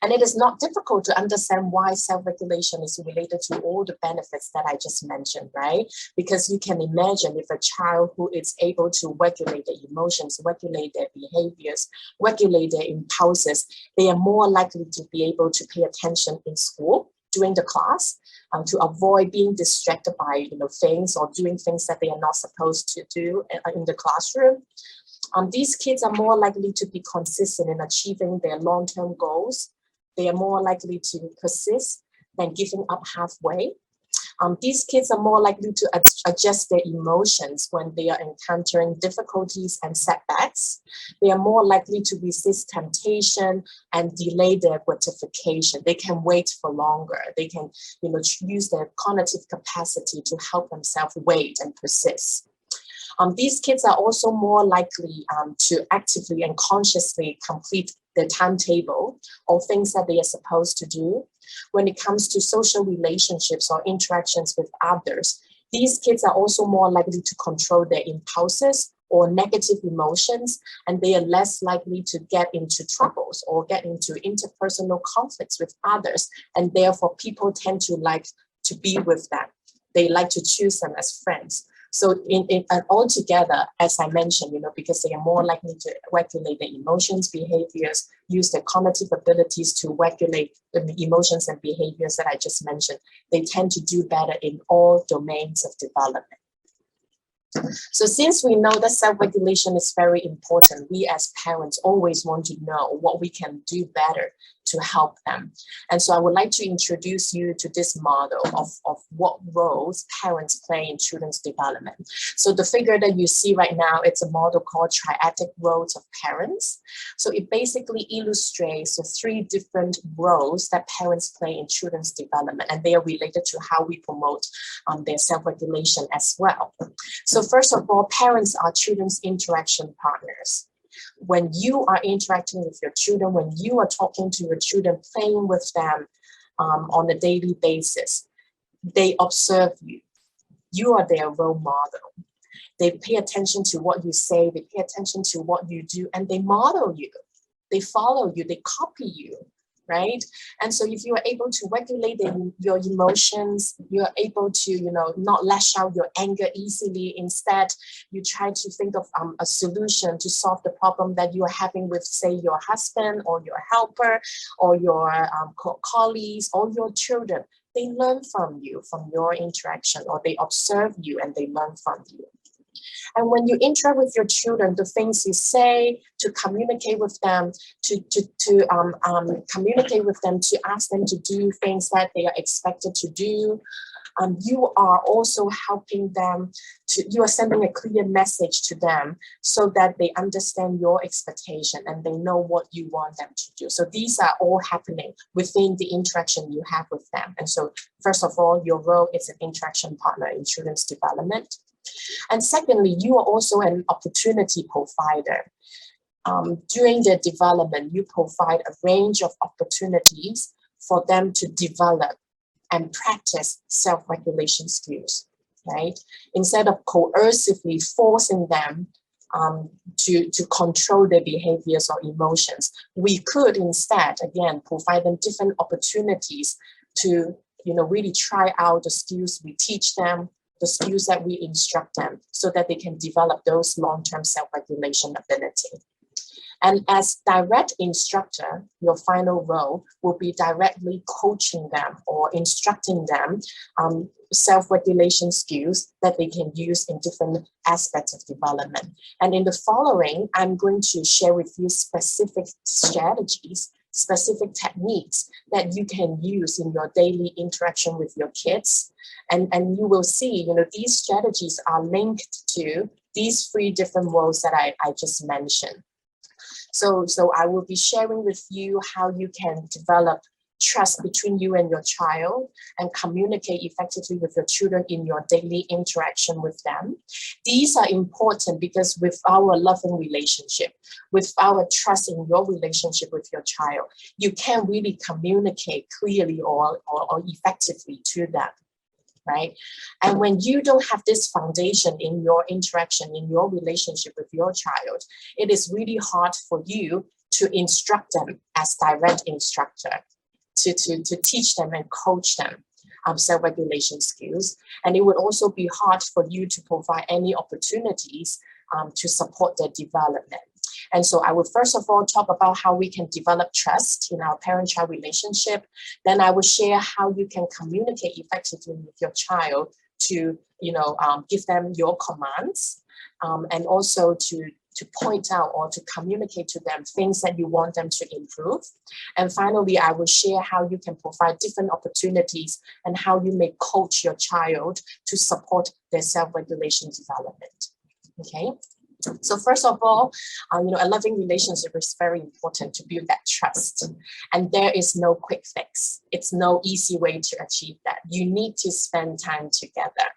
And it is not difficult to understand why self-regulation is related to all the benefits that I just mentioned, right? Because you can imagine if a child who is able to regulate their emotions, regulate their behaviors, regulate their impulses, they are more likely to be able to pay attention in school during the class, to avoid being distracted by things or doing things that they are not supposed to do in the classroom. These kids are more likely to be consistent in achieving their long-term goals. They are more likely to persist than giving up halfway. These kids are more likely to adjust their emotions when they are encountering difficulties and setbacks. They are more likely to resist temptation and delay their gratification. They can wait for longer. They can use their cognitive capacity to help themselves wait and persist. These kids are also more likely to actively and consciously complete their timetable or things that they are supposed to do. When it comes to social relationships or interactions with others, these kids are also more likely to control their impulses or negative emotions, and they are less likely to get into troubles or get into interpersonal conflicts with others, and therefore people tend to like to be with them. They like to choose them as friends. So altogether, as I mentioned, because they are more likely to regulate their emotions, behaviors, use their cognitive abilities to regulate the emotions and behaviors that I just mentioned, they tend to do better in all domains of development. So since we know that self-regulation is very important, we as parents always want to know what we can do better to help them. And so I would like to introduce you to this model of what roles parents play in children's development. So the figure that you see right now, it's a model called Triadic roles of parents. So it basically illustrates the 3 different roles that parents play in children's development, and they are related to how we promote their self-regulation as well. So first of all, parents are children's interaction partners. When you are interacting with your children, when you are talking to your children, playing with them on a daily basis, they observe you. You are their role model. They pay attention to what you say, they pay attention to what you do, and they model you. They follow you, they copy you, right? And so if you are able to regulate your emotions, you're able to, not lash out your anger easily. Instead, you try to think of a solution to solve the problem that you are having with, say, your husband or your helper or your colleagues or your children. They learn from you, from your interaction, or they observe you and they learn from you. And when you interact with your children, the things you say, to communicate with them, to communicate with them, to ask them to do things that they are expected to do, you are also helping them you are sending a clear message to them so that they understand your expectation and they know what you want them to do. So these are all happening within the interaction you have with them. And so first of all, your role is an interaction partner in children's development. And secondly, you are also an opportunity provider. During their development, you provide a range of opportunities for them to develop and practice self-regulation skills, right? Instead of coercively forcing them to control their behaviors or emotions, we could instead, again, provide them different opportunities to, really try out the skills we teach them, the skills that we instruct them, so that they can develop those long-term self-regulation ability. And as direct instructor, your final role will be directly coaching them or instructing them self-regulation skills that they can use in different aspects of development. And in the following, I'm going to share with you specific strategies, specific techniques that you can use in your daily interaction with your kids. And you will see, these strategies are linked to these 3 different roles that I just mentioned. So I will be sharing with you how you can develop trust between you and your child, and communicate effectively with your children in your daily interaction with them. These are important because with our loving relationship, with our trust in your relationship with your child, you can really communicate clearly or effectively to them. Right? And when you don't have this foundation in your interaction, in your relationship with your child, it is really hard for you to instruct them as direct instructor, to teach them and coach them self-regulation skills. And it would also be hard for you to provide any opportunities to support their development. And so I will first of all talk about how we can develop trust in our parent-child relationship. Then I will share how you can communicate effectively with your child to, give them your commands, and also to point out or to communicate to them things that you want them to improve. And finally, I will share how you can provide different opportunities and how you may coach your child to support their self-regulation development. Okay. So first of all, a loving relationship is very important to build that trust. And there is no quick fix. It's no easy way to achieve that. You need to spend time together.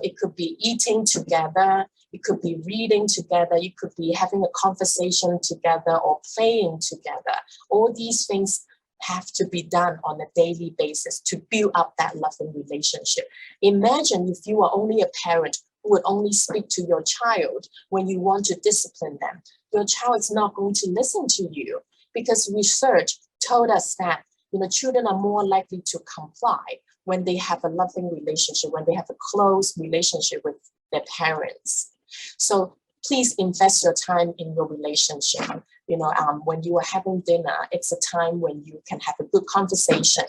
It could be eating together. It could be reading together. You could be having a conversation together or playing together. All these things have to be done on a daily basis to build up that loving relationship. Imagine if you are only a parent who would only speak to your child when you want to discipline them. Your child is not going to listen to you, because research told us that children are more likely to comply when they have a loving relationship, when they have a close relationship with their parents. So please invest your time in your relationship. When you are having dinner, it's a time when you can have a good conversation.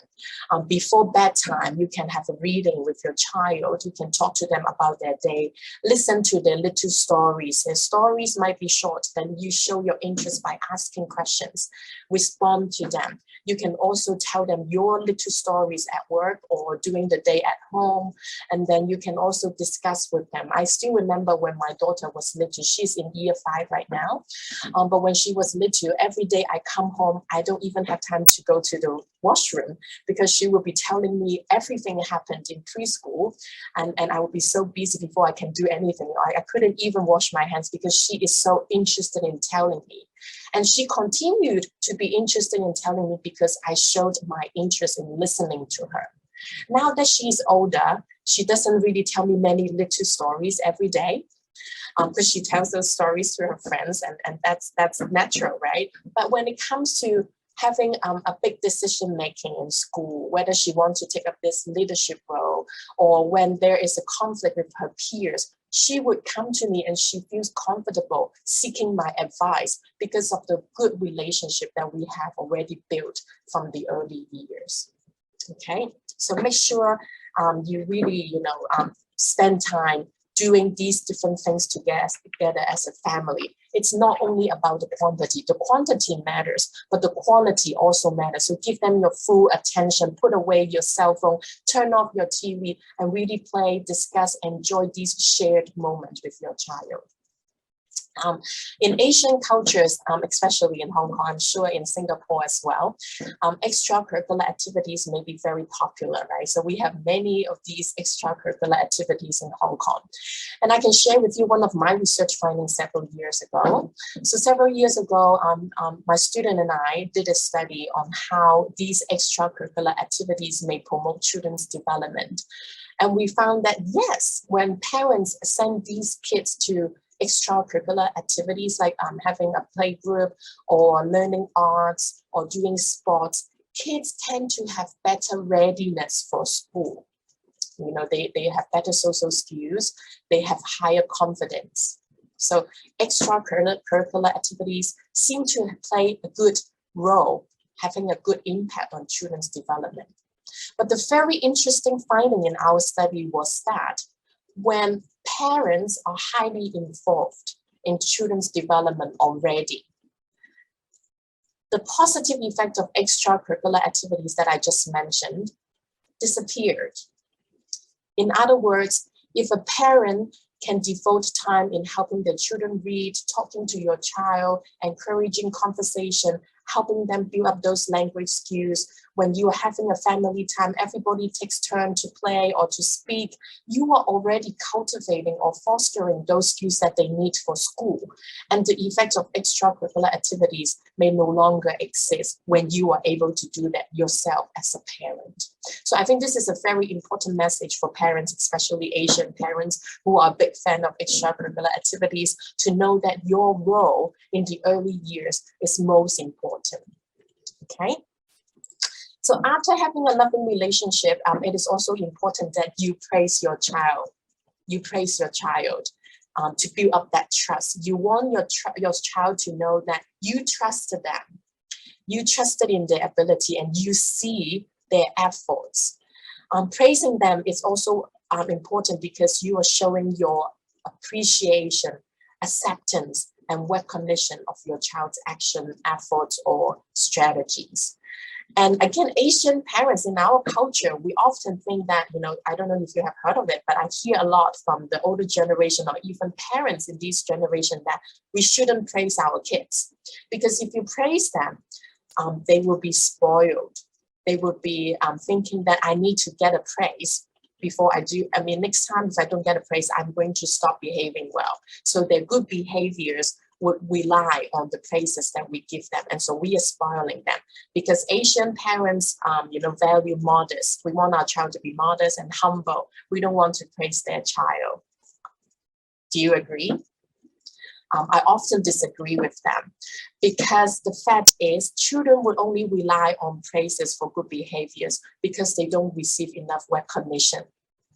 Before bedtime, you can have a reading with your child. You can talk to them about their day, listen to their little stories. Their stories might be short, then you show your interest by asking questions, respond to them. You can also tell them your little stories at work or during the day at home, and then you can also discuss with them. I still remember when my daughter was little. She's in year 5 right now, but when she was little, every day I come home, I don't even have time to go to the washroom, because she will be telling me everything that happened in preschool, and I will be so busy before I can do anything. I couldn't even wash my hands because she is so interested in telling me. And she continued to be interested in telling me because I showed my interest in listening to her. Now that she's older, she doesn't really tell me many little stories every day, because she tells those stories to her friends, and that's natural, right? But when it comes to having a big decision making in school, whether she wants to take up this leadership role, or when there is a conflict with her peers, she would come to me and she feels comfortable seeking my advice because of the good relationship that we have already built from the early years. Okay, so make sure you really, spend time doing these different things together as a family. It's not only about the quantity. The quantity matters, but the quality also matters. So give them your full attention, put away your cell phone, turn off your TV, and really play, discuss, enjoy these shared moments with your child. In Asian cultures, especially in Hong Kong, I'm sure in Singapore as well, extracurricular activities may be very popular, right? So we have many of these extracurricular activities in Hong Kong. And I can share with you one of my research findings several years ago. So several years ago, my student and I did a study on how these extracurricular activities may promote children's development. And we found that, yes, when parents send these kids to extracurricular activities like having a play group or learning arts or doing sports, kids tend to have better readiness for school. They have better social skills, they have higher confidence. So extracurricular activities seem to play a good role, having a good impact on children's development. But the very interesting finding in our study was that when parents are highly involved in children's development already, the positive effect of extracurricular activities that I just mentioned disappeared. In other words, if a parent can devote time in helping their children read, talking to your child, encouraging conversation, helping them build up those language skills. When you are having a family time, everybody takes turn to play or to speak. You are already cultivating or fostering those skills that they need for school. And the effects of extracurricular activities may no longer exist when you are able to do that yourself as a parent. So I think this is a very important message for parents, especially Asian parents who are a big fan of extracurricular activities, to know that your role in the early years is most important. Okay. So after having a loving relationship, it is also important that you praise your child. You praise your child to build up that trust. You want your child to know that you trusted them. You trusted in their ability and you see their efforts. Praising them is also important because you are showing your appreciation, acceptance, and recognition of your child's action, efforts, or strategies. And again, Asian parents in our culture, we often think that, I don't know if you have heard of it, but I hear a lot from the older generation or even parents in this generation that we shouldn't praise our kids. Because if you praise them, they will be spoiled. They will be thinking that I need to get a praise before I do. I mean, next time if I don't get a praise, I'm going to stop behaving well. So their good behaviors would rely on the praises that we give them. And so we are spoiling them because Asian parents, value modest. We want our child to be modest and humble. We don't want to praise their child. Do you agree? I often disagree with them because the fact is children would only rely on praises for good behaviors because they don't receive enough recognition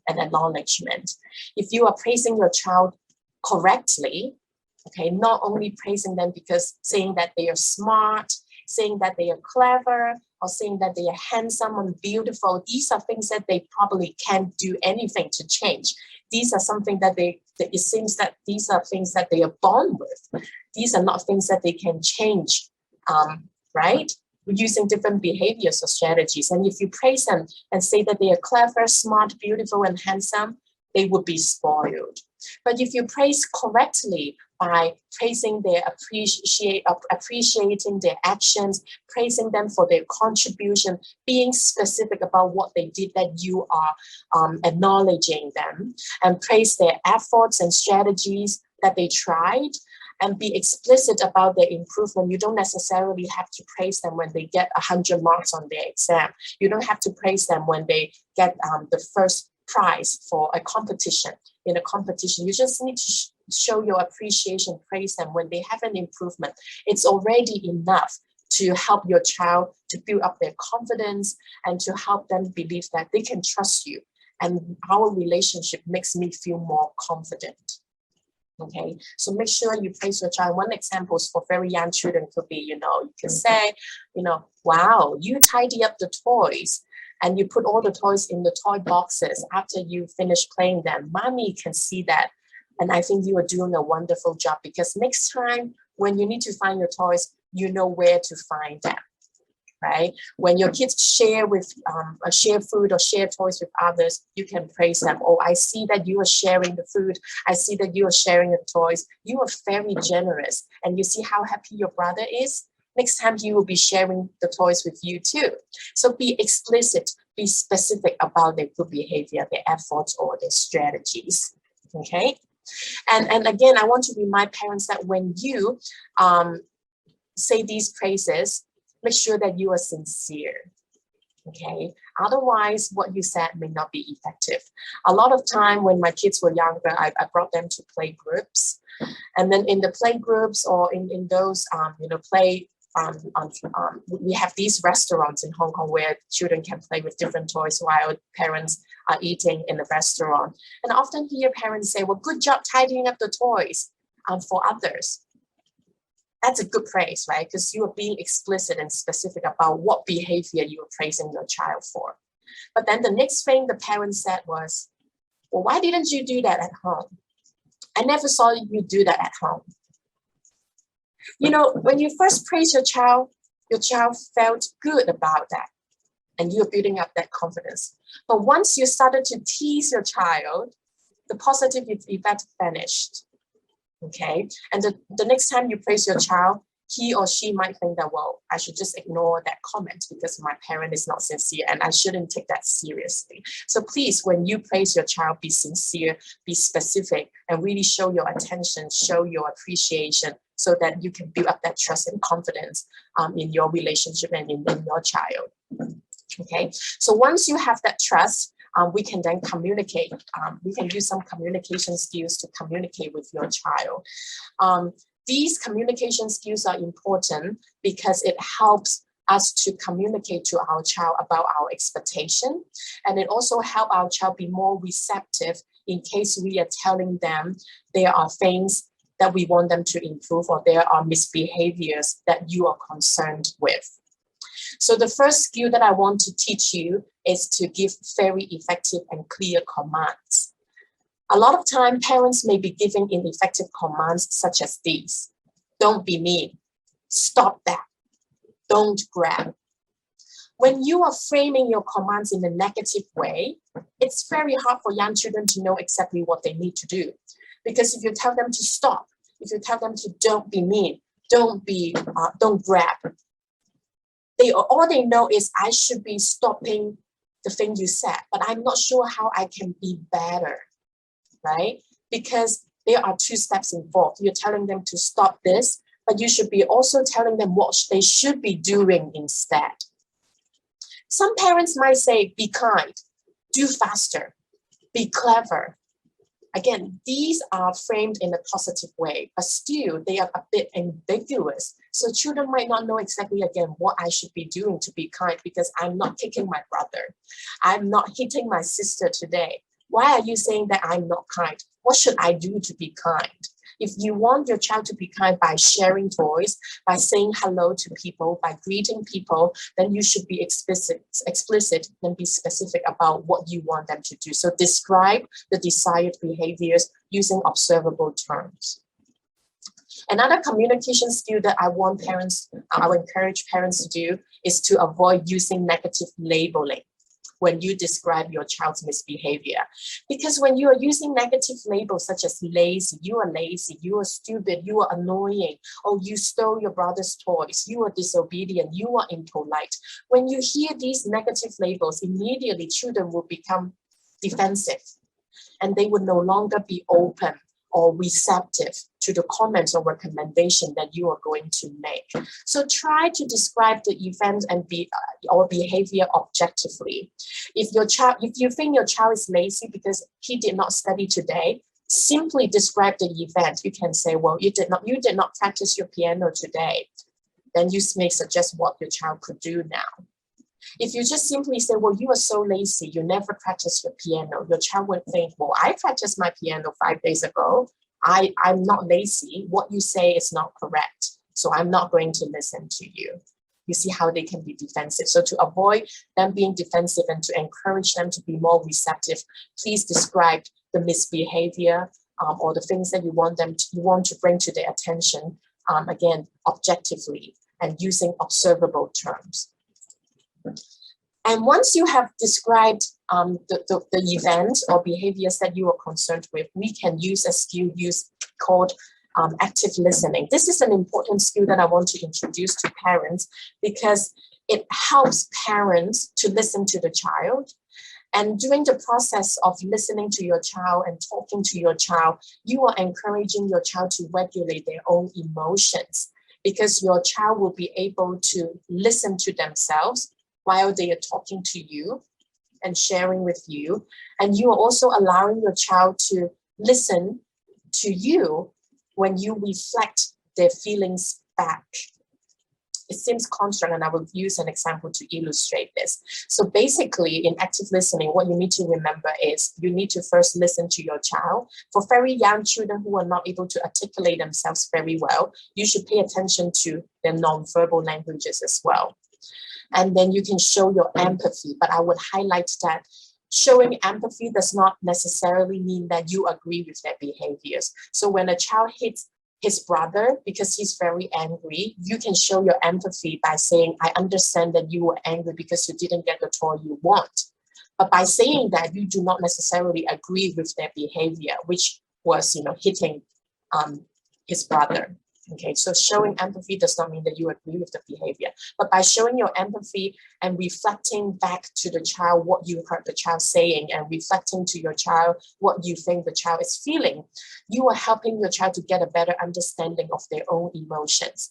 and acknowledgement. If you are praising your child correctly, okay, not only praising them because saying that they are smart, saying that they are clever, or saying that they are handsome and beautiful, these are things that they probably can't do anything to change. These are something that it seems that these are things that they are born with. These are not things that they can change, right? Using different behaviors or strategies. And if you praise them and say that they are clever, smart, beautiful, and handsome, they would be spoiled. But if you praise correctly by praising their appreciating their actions, praising them for their contribution, being specific about what they did, that you are acknowledging them, and praise their efforts and strategies that they tried, and be explicit about their improvement. You don't necessarily have to praise them when they get 100 marks on their exam. You don't have to praise them when they get the first prize for a competition. In a competition, you just need to show your appreciation, praise them when they have an improvement. It's already enough to help your child to build up their confidence and to help them believe that they can trust you. And our relationship makes me feel more confident. Okay, so make sure you praise your child. One example for very young children could be, you can say, wow, you tidy up the toys. And you put all the toys in the toy boxes after you finish playing them. Mommy can see that. And I think you are doing a wonderful job because next time when you need to find your toys, you know where to find them, right? When your kids share food or share toys with others, you can praise them. Oh, I see that you are sharing the food. I see that you are sharing the toys. You are very generous. And you see how happy your brother is? Next time he will be sharing the toys with you too. So be explicit, be specific about their good behavior, their efforts, or their strategies. Okay. And again, I want to remind parents that when you say these praises, make sure that you are sincere. Okay. Otherwise, what you said may not be effective. A lot of time when my kids were younger, I brought them to play groups. And then in the play groups or in those, we have these restaurants in Hong Kong where children can play with different toys while parents are eating in the restaurant. And I often hear parents say, well, good job tidying up the toys for others. That's a good praise, right? Because you are being explicit and specific about what behavior you are praising your child for. But then the next thing the parent said was, well, why didn't you do that at home? I never saw you do that at home. When you first praise your child felt good about that. And you're building up that confidence. But once you started to tease your child, the positive effect vanished. Okay. And the next time you praise your child, he or she might think that, well, I should just ignore that comment because my parent is not sincere and I shouldn't take that seriously. So please, when you praise your child, be sincere, be specific, and really show your attention, show your appreciation so that you can build up that trust and confidence in your relationship and in your child. Okay, so once you have that trust, we can then communicate. We can use some communication skills to communicate with your child. These communication skills are important because it helps us to communicate to our child about our expectation. And it also helps our child be more receptive in case we are telling them there are things that we want them to improve or there are misbehaviors that you are concerned with. So the first skill that I want to teach you is to give very effective and clear commands. A lot of time, parents may be giving ineffective commands such as these. Don't be mean. Stop that. Don't grab. When you are framing your commands in a negative way, it's very hard for young children to know exactly what they need to do. Because if you tell them to stop, if you tell them to don't be mean, don't grab, all they know is I should be stopping the thing you said, but I'm not sure how I can be better, right? Because there are two steps involved. You're telling them to stop this, but you should be also telling them what they should be doing instead. Some parents might say, be kind, do faster, be clever. Again, these are framed in a positive way, but still they are a bit ambiguous. So children might not know exactly, again, what I should be doing to be kind because I'm not kicking my brother. I'm not hitting my sister today. Why are you saying that I'm not kind? What should I do to be kind? If you want your child to be kind by sharing toys, by saying hello to people, by greeting people, then you should be explicit and be specific about what you want them to do. So describe the desired behaviors using observable terms. Another communication skill that I encourage parents to do is to avoid using negative labeling when you describe your child's misbehavior. Because when you are using negative labels such as lazy, you are stupid, you are annoying, or you stole your brother's toys, you are disobedient, you are impolite. When you hear these negative labels, immediately children will become defensive and they would no longer be open or receptive to the comments or recommendation that you are going to make. So try to describe the event and or behavior objectively. If you think your child is lazy because he did not study today, simply describe the event. You can say, well, you did not practice your piano today. Then you may suggest what your child could do now. If you just simply say, well, you are so lazy, you never practice your piano, your child would think, well, I practiced my piano 5 days ago. I'm not lazy. What you say is not correct. So I'm not going to listen to you. You see how they can be defensive. So to avoid them being defensive and to encourage them to be more receptive, please describe the misbehavior or the things that you want to bring to their attention, again, objectively and using observable terms. And once you have described the event or behaviors that you are concerned with, we can use a skill called active listening. This is an important skill that I want to introduce to parents because it helps parents to listen to the child. And during the process of listening to your child and talking to your child, you are encouraging your child to regulate their own emotions because your child will be able to listen to themselves while they are talking to you and sharing with you. And you are also allowing your child to listen to you when you reflect their feelings back. It seems construct, and I will use an example to illustrate this. So basically, in active listening, what you need to remember is you need to first listen to your child. For very young children who are not able to articulate themselves very well, you should pay attention to their nonverbal languages as well. And then you can show your empathy. But I would highlight that showing empathy does not necessarily mean that you agree with their behaviors. So when a child hits his brother because he's very angry, you can show your empathy by saying, I understand that you were angry because you didn't get the toy you want. But by saying that, you do not necessarily agree with their behavior, which was, hitting his brother. Okay, so showing empathy does not mean that you agree with the behavior, but by showing your empathy and reflecting back to the child what you heard the child saying and reflecting to your child what you think the child is feeling, you are helping your child to get a better understanding of their own emotions.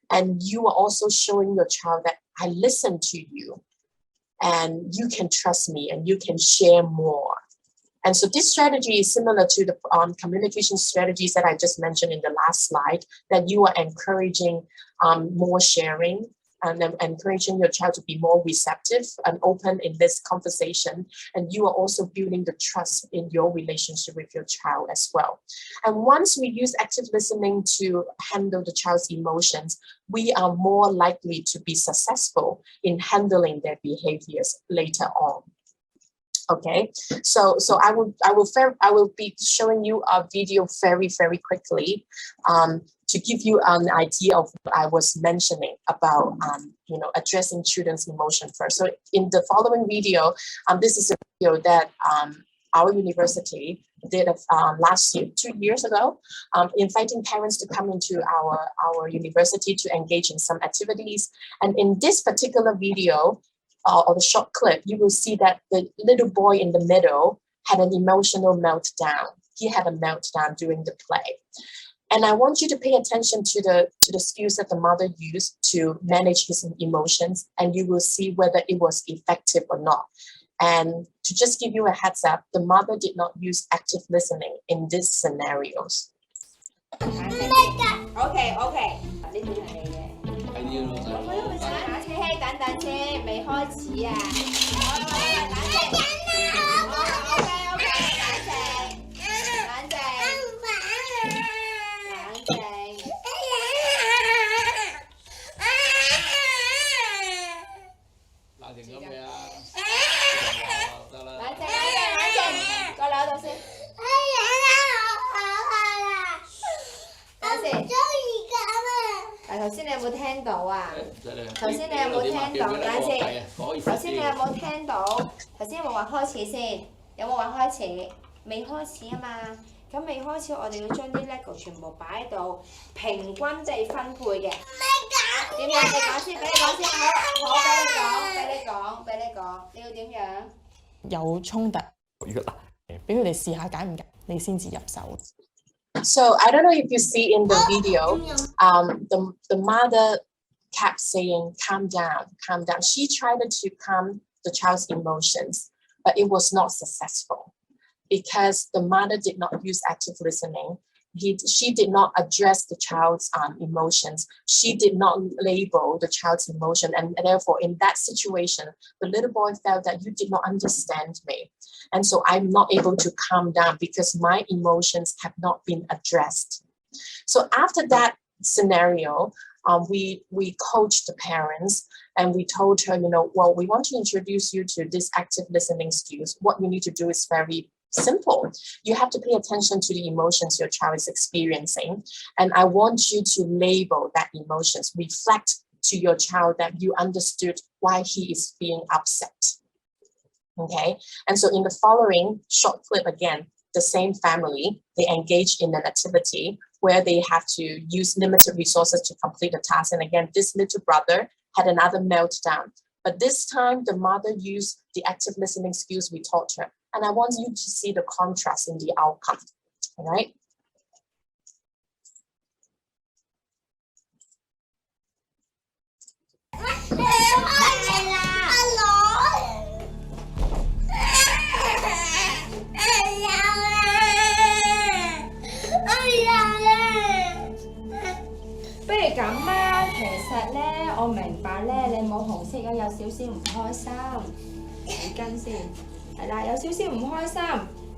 And you are also showing your child that I listen to you and you can trust me and you can share more. And so this strategy is similar to the communication strategies that I just mentioned in the last slide, that you are encouraging more sharing and then encouraging your child to be more receptive and open in this conversation. And you are also building the trust in your relationship with your child as well. And once we use active listening to handle the child's emotions, we are more likely to be successful in handling their behaviors later on. Okay, so I will be showing you a video very quickly to give you an idea of what I was mentioning about addressing children's emotion first. So in the following video, this is a video that our university did last year, 2 years ago, inviting parents to come into our university to engage in some activities. And in this particular video, or the short clip, you will see that the little boy in the middle had an emotional meltdown. He had a meltdown during the play. And I want you to pay attention to the skills that the mother used to manage his emotions, and you will see whether it was effective or not. And to just give you a heads up, the mother did not use active listening in these scenarios. Okay. 等先，未開始啊！頭先你有冇聽到啊？頭先你有冇聽到？等陣先。頭先你有冇聽到？頭先有冇話開始先？有冇話開始？未開始啊嘛。咁未開始，我哋要將啲 lego 全部擺喺度，平均地分配嘅。點樣？你講先，俾你講先。好，俾你講。你要點樣？有衝突，俾佢哋試下解唔解，你先至入手。So I don't know if you see in the video, the mother kept saying, calm down. She tried to calm the child's emotions, but it was not successful because the mother did not use active listening. She did not address the child's emotions. She did not label the child's emotion. And therefore, in that situation, the little boy felt that you did not understand me. And so I'm not able to calm down because my emotions have not been addressed. So after that scenario, we coached the parents and we told her, well, we want to introduce you to this active listening skills. What you need to do is very simple. You have to pay attention to the emotions your child is experiencing. And I want you to label that emotions, reflect to your child that you understood why he is being upset. Okay, and so in the following short clip, again, the same family, they engaged in an activity where they have to use limited resources to complete the task. And again, this little brother had another meltdown. But this time, the mother used the active listening skills we taught her. And I want you to see the contrast in the outcome, all right?實咧，我明白咧，你冇紅色嘅有少少唔開心，紙巾先，係啦，有少少唔開心。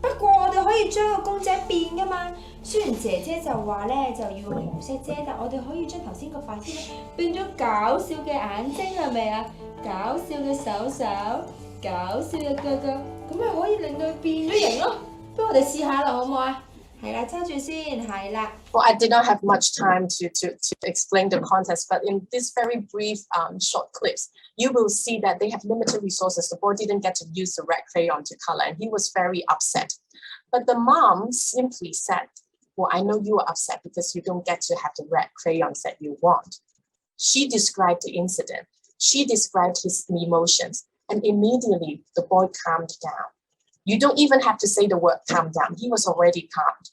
不過我哋可以將個公仔變噶嘛。雖然姐姐就話咧就要紅色啫，但我哋可以將頭先個白色咧變咗搞笑嘅眼睛，係咪啊？搞笑嘅手手，搞笑嘅腳腳，咁咪可以令佢變咗形咯。不如我哋試下啦，好唔好啊？ Well, I did not have much time to explain the context, but in this very brief short clips, you will see that they have limited resources. The boy didn't get to use the red crayon to color, and he was very upset. But the mom simply said, well, I know you are upset because you don't get to have the red crayons that you want. She described the incident. She described his emotions, and immediately the boy calmed down. You don't even have to say the word calm down. He was already calmed.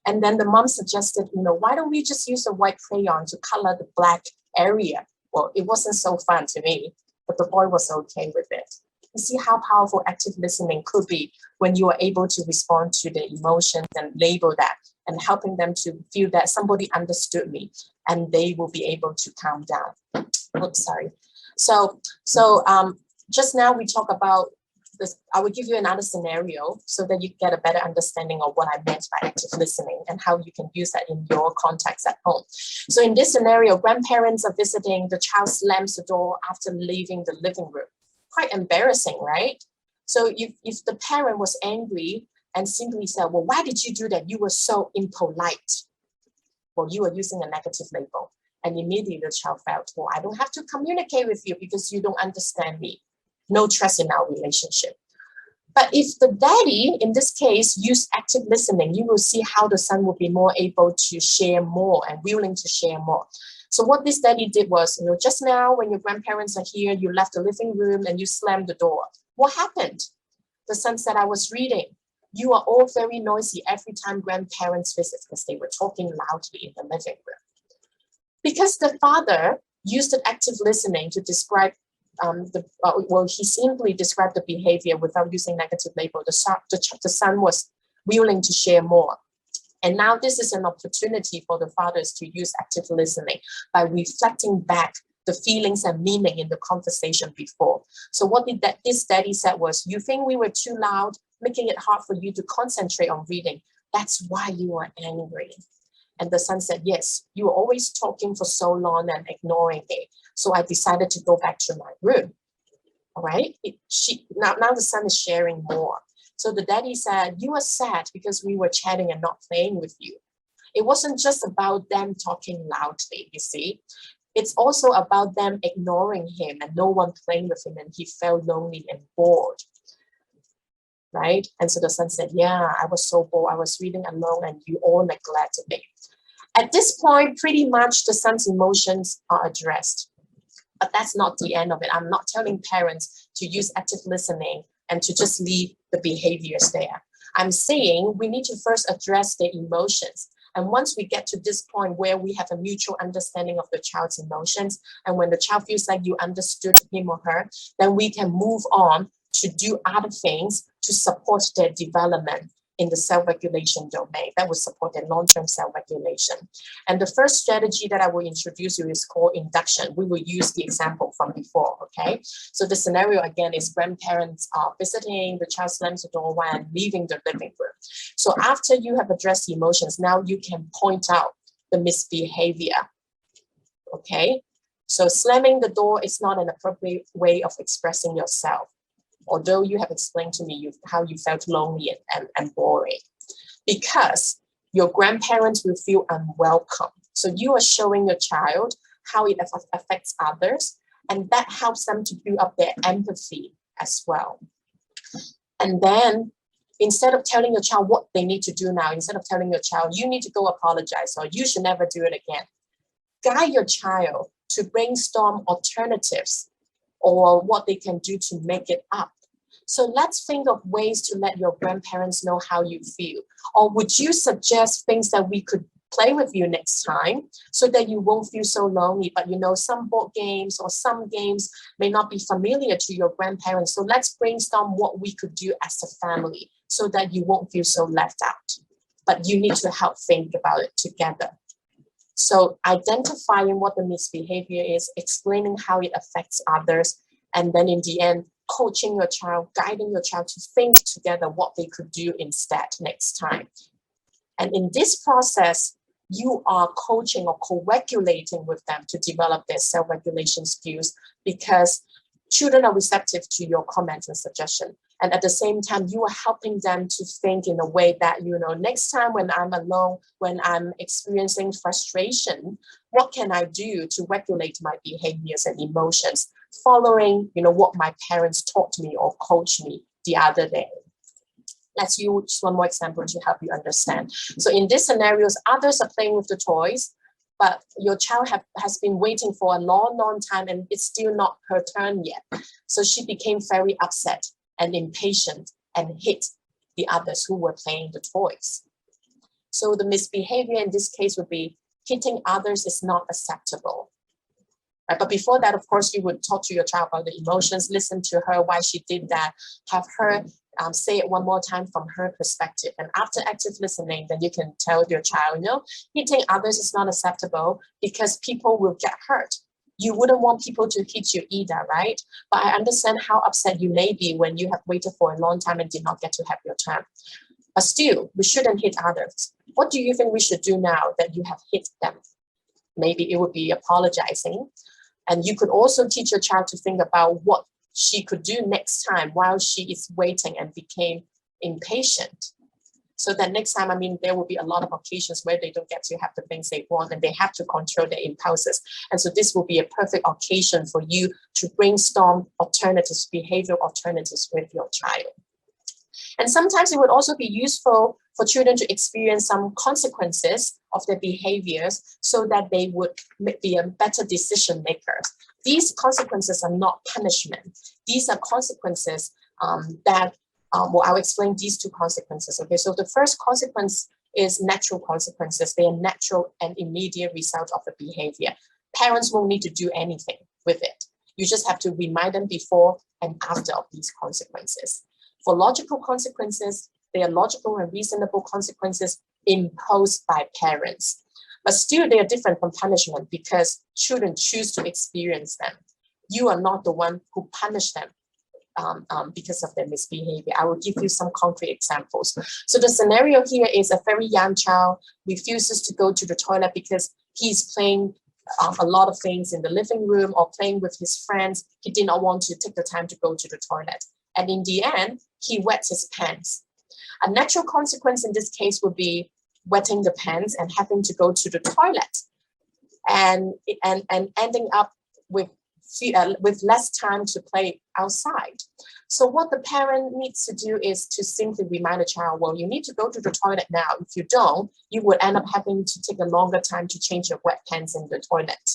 And then the mom suggested, why don't we just use a white crayon to color the black area? Well, it wasn't so fun to me, but the boy was okay with it. You see how powerful active listening could be when you are able to respond to the emotions and label that, and helping them to feel that somebody understood me, and they will be able to calm down. Oops, sorry. So just now we talk about this. I will give you another scenario so that you get a better understanding of what I meant by active listening and how you can use that in your context at home. So in this scenario, grandparents are visiting, the child slams the door after leaving the living room. Quite embarrassing, right? So if the parent was angry and simply said, well, why did you do that? You were so impolite. Well, you were using a negative label. And immediately the child felt, well, I don't have to communicate with you because you don't understand me. No trust in our relationship. But if the daddy, in this case, used active listening, you will see how the son will be more able to share more and willing to share more. So what this daddy did was, just now when your grandparents are here, you left the living room and you slammed the door. What happened? The son said, I was reading. You are all very noisy every time grandparents visit because they were talking loudly in the living room. Because the father used an active listening to describe he simply described the behavior without using negative label. The son was willing to share more. And now this is an opportunity for the fathers to use active listening by reflecting back the feelings and meaning in the conversation before. So what this daddy said was, you think we were too loud, making it hard for you to concentrate on reading. That's why you are angry. And the son said, yes, you were always talking for so long and ignoring me. So I decided to go back to my room. All right. Now the son is sharing more. So the daddy said, you were sad because we were chatting and not playing with you. It wasn't just about them talking loudly, you see. It's also about them ignoring him and no one playing with him, and he felt lonely and bored. Right? And so the son said, yeah, I was so bored. I was reading alone and you all neglected me. At this point, pretty much the son's emotions are addressed. But that's not the end of it. I'm not telling parents to use active listening and to just leave the behaviors there. I'm saying we need to first address the emotions. And once we get to this point where we have a mutual understanding of the child's emotions, and when the child feels like you understood him or her, then we can move on to do other things to support their development in the self-regulation domain that will support their long-term self-regulation. And the first strategy that I will introduce you is called induction. We will use the example from before, okay? So the scenario again is grandparents are visiting, the child slams the door while leaving the living room. So after you have addressed the emotions, now you can point out the misbehavior, okay? So slamming the door is not an appropriate way of expressing yourself, although you have explained to me how you felt lonely and boring, because your grandparents will feel unwelcome. So you are showing your child how it affects others, and that helps them to build up their empathy as well. And then instead of telling your child what they need to do now, instead of telling your child, you need to go apologize or you should never do it again, guide your child to brainstorm alternatives or what they can do to make it up. So let's think of ways to let your grandparents know how you feel. Or would you suggest things that we could play with you next time so that you won't feel so lonely? But some board games or some games may not be familiar to your grandparents. So let's brainstorm what we could do as a family so that you won't feel so left out. But you need to help think about it together. So identifying what the misbehavior is, explaining how it affects others, and then in the end, coaching your child, guiding your child to think together what they could do instead next time. And in this process, you are coaching or co-regulating with them to develop their self-regulation skills, because children are receptive to your comments and suggestions. And at the same time, you are helping them to think in a way that, next time when I'm alone, when I'm experiencing frustration, what can I do to regulate my behaviors and emotions, following, what my parents taught me or coached me the other day. Let's use one more example to help you understand. So in these scenarios, others are playing with the toys, but your child has been waiting for a long time and it's still not her turn yet. So she became very upset and impatient and hit the others who were playing the toys. So the misbehavior in this case would be hitting others is not acceptable. Right? But before that, of course, you would talk to your child about the emotions, listen to her why she did that, have her say it one more time from her perspective. And after active listening, then you can tell your child, hitting others is not acceptable because people will get hurt. You wouldn't want people to hit you either, right? But I understand how upset you may be when you have waited for a long time and did not get to have your turn. But still, we shouldn't hit others. What do you think we should do now that you have hit them? Maybe it would be apologizing. And you could also teach your child to think about what she could do next time while she is waiting and became impatient. So that next time, there will be a lot of occasions where they don't get to have the things they want and they have to control their impulses. And so this will be a perfect occasion for you to brainstorm alternatives, behavioral alternatives with your child. And sometimes it would also be useful for children to experience some consequences of their behaviors so that they would be a better decision maker. These consequences are not punishment. These are consequences I'll explain these two consequences. Okay, so the first consequence is natural consequences. They are natural and immediate result of the behavior. Parents won't need to do anything with it. You just have to remind them before and after of these consequences. For logical consequences, they are logical and reasonable consequences imposed by parents. But still, they are different from punishment because children choose to experience them. You are not the one who punish them because of their misbehavior. I will give you some concrete examples. So the scenario here is a very young child refuses to go to the toilet because he's playing a lot of things in the living room or playing with his friends. He did not want to take the time to go to the toilet. And in the end, he wets his pants. A natural consequence in this case would be wetting the pants and having to go to the toilet and ending up with less time to play outside. So what the parent needs to do is to simply remind the child, well, you need to go to the toilet now. If you don't, you would end up having to take a longer time to change your wet pants in the toilet.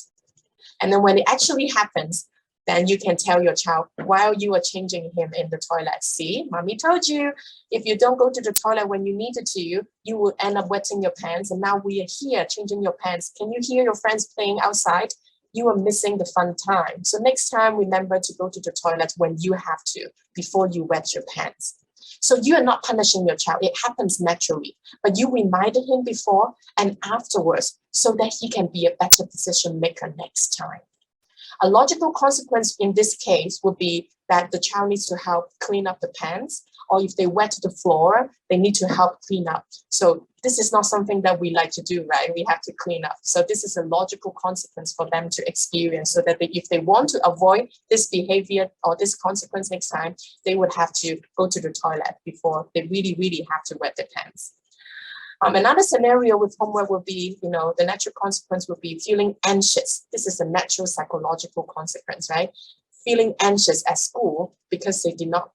And then when it actually happens, then you can tell your child while you are changing him in the toilet, see, mommy told you, if you don't go to the toilet when you needed to, you will end up wetting your pants. And now we are here changing your pants. Can you hear your friends playing outside? You are missing the fun time. So next time, remember to go to the toilet when you have to, before you wet your pants. So you are not punishing your child. It happens naturally, but you reminded him before and afterwards so that he can be a better decision maker next time. A logical consequence in this case would be that the child needs to help clean up the pants, or if they wet the floor, they need to help clean up. So this is not something that we like to do, right? We have to clean up. So this is a logical consequence for them to experience so that if they want to avoid this behavior or this consequence next time, they would have to go to the toilet before they really, really have to wet their pants. Another scenario with homework would be, the natural consequence would be feeling anxious. This is a natural psychological consequence, right? Feeling anxious at school because they did not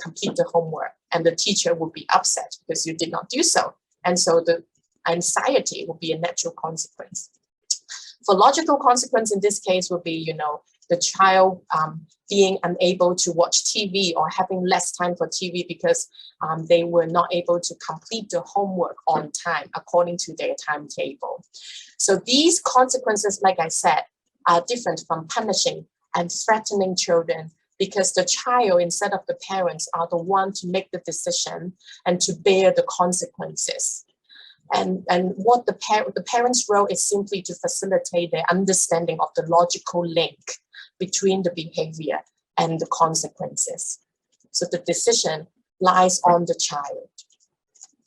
complete the homework, and the teacher would be upset because you did not do so. And so the anxiety would be a natural consequence. For logical consequence in this case would be, the child being unable to watch TV or having less time for TV because they were not able to complete the homework on time according to their timetable. So these consequences, like I said, are different from punishing and threatening children because the child, instead of the parents, are the one to make the decision and to bear the consequences. And what the parents' role is simply to facilitate their understanding of the logical link between the behavior and the consequences. So the decision lies on the child.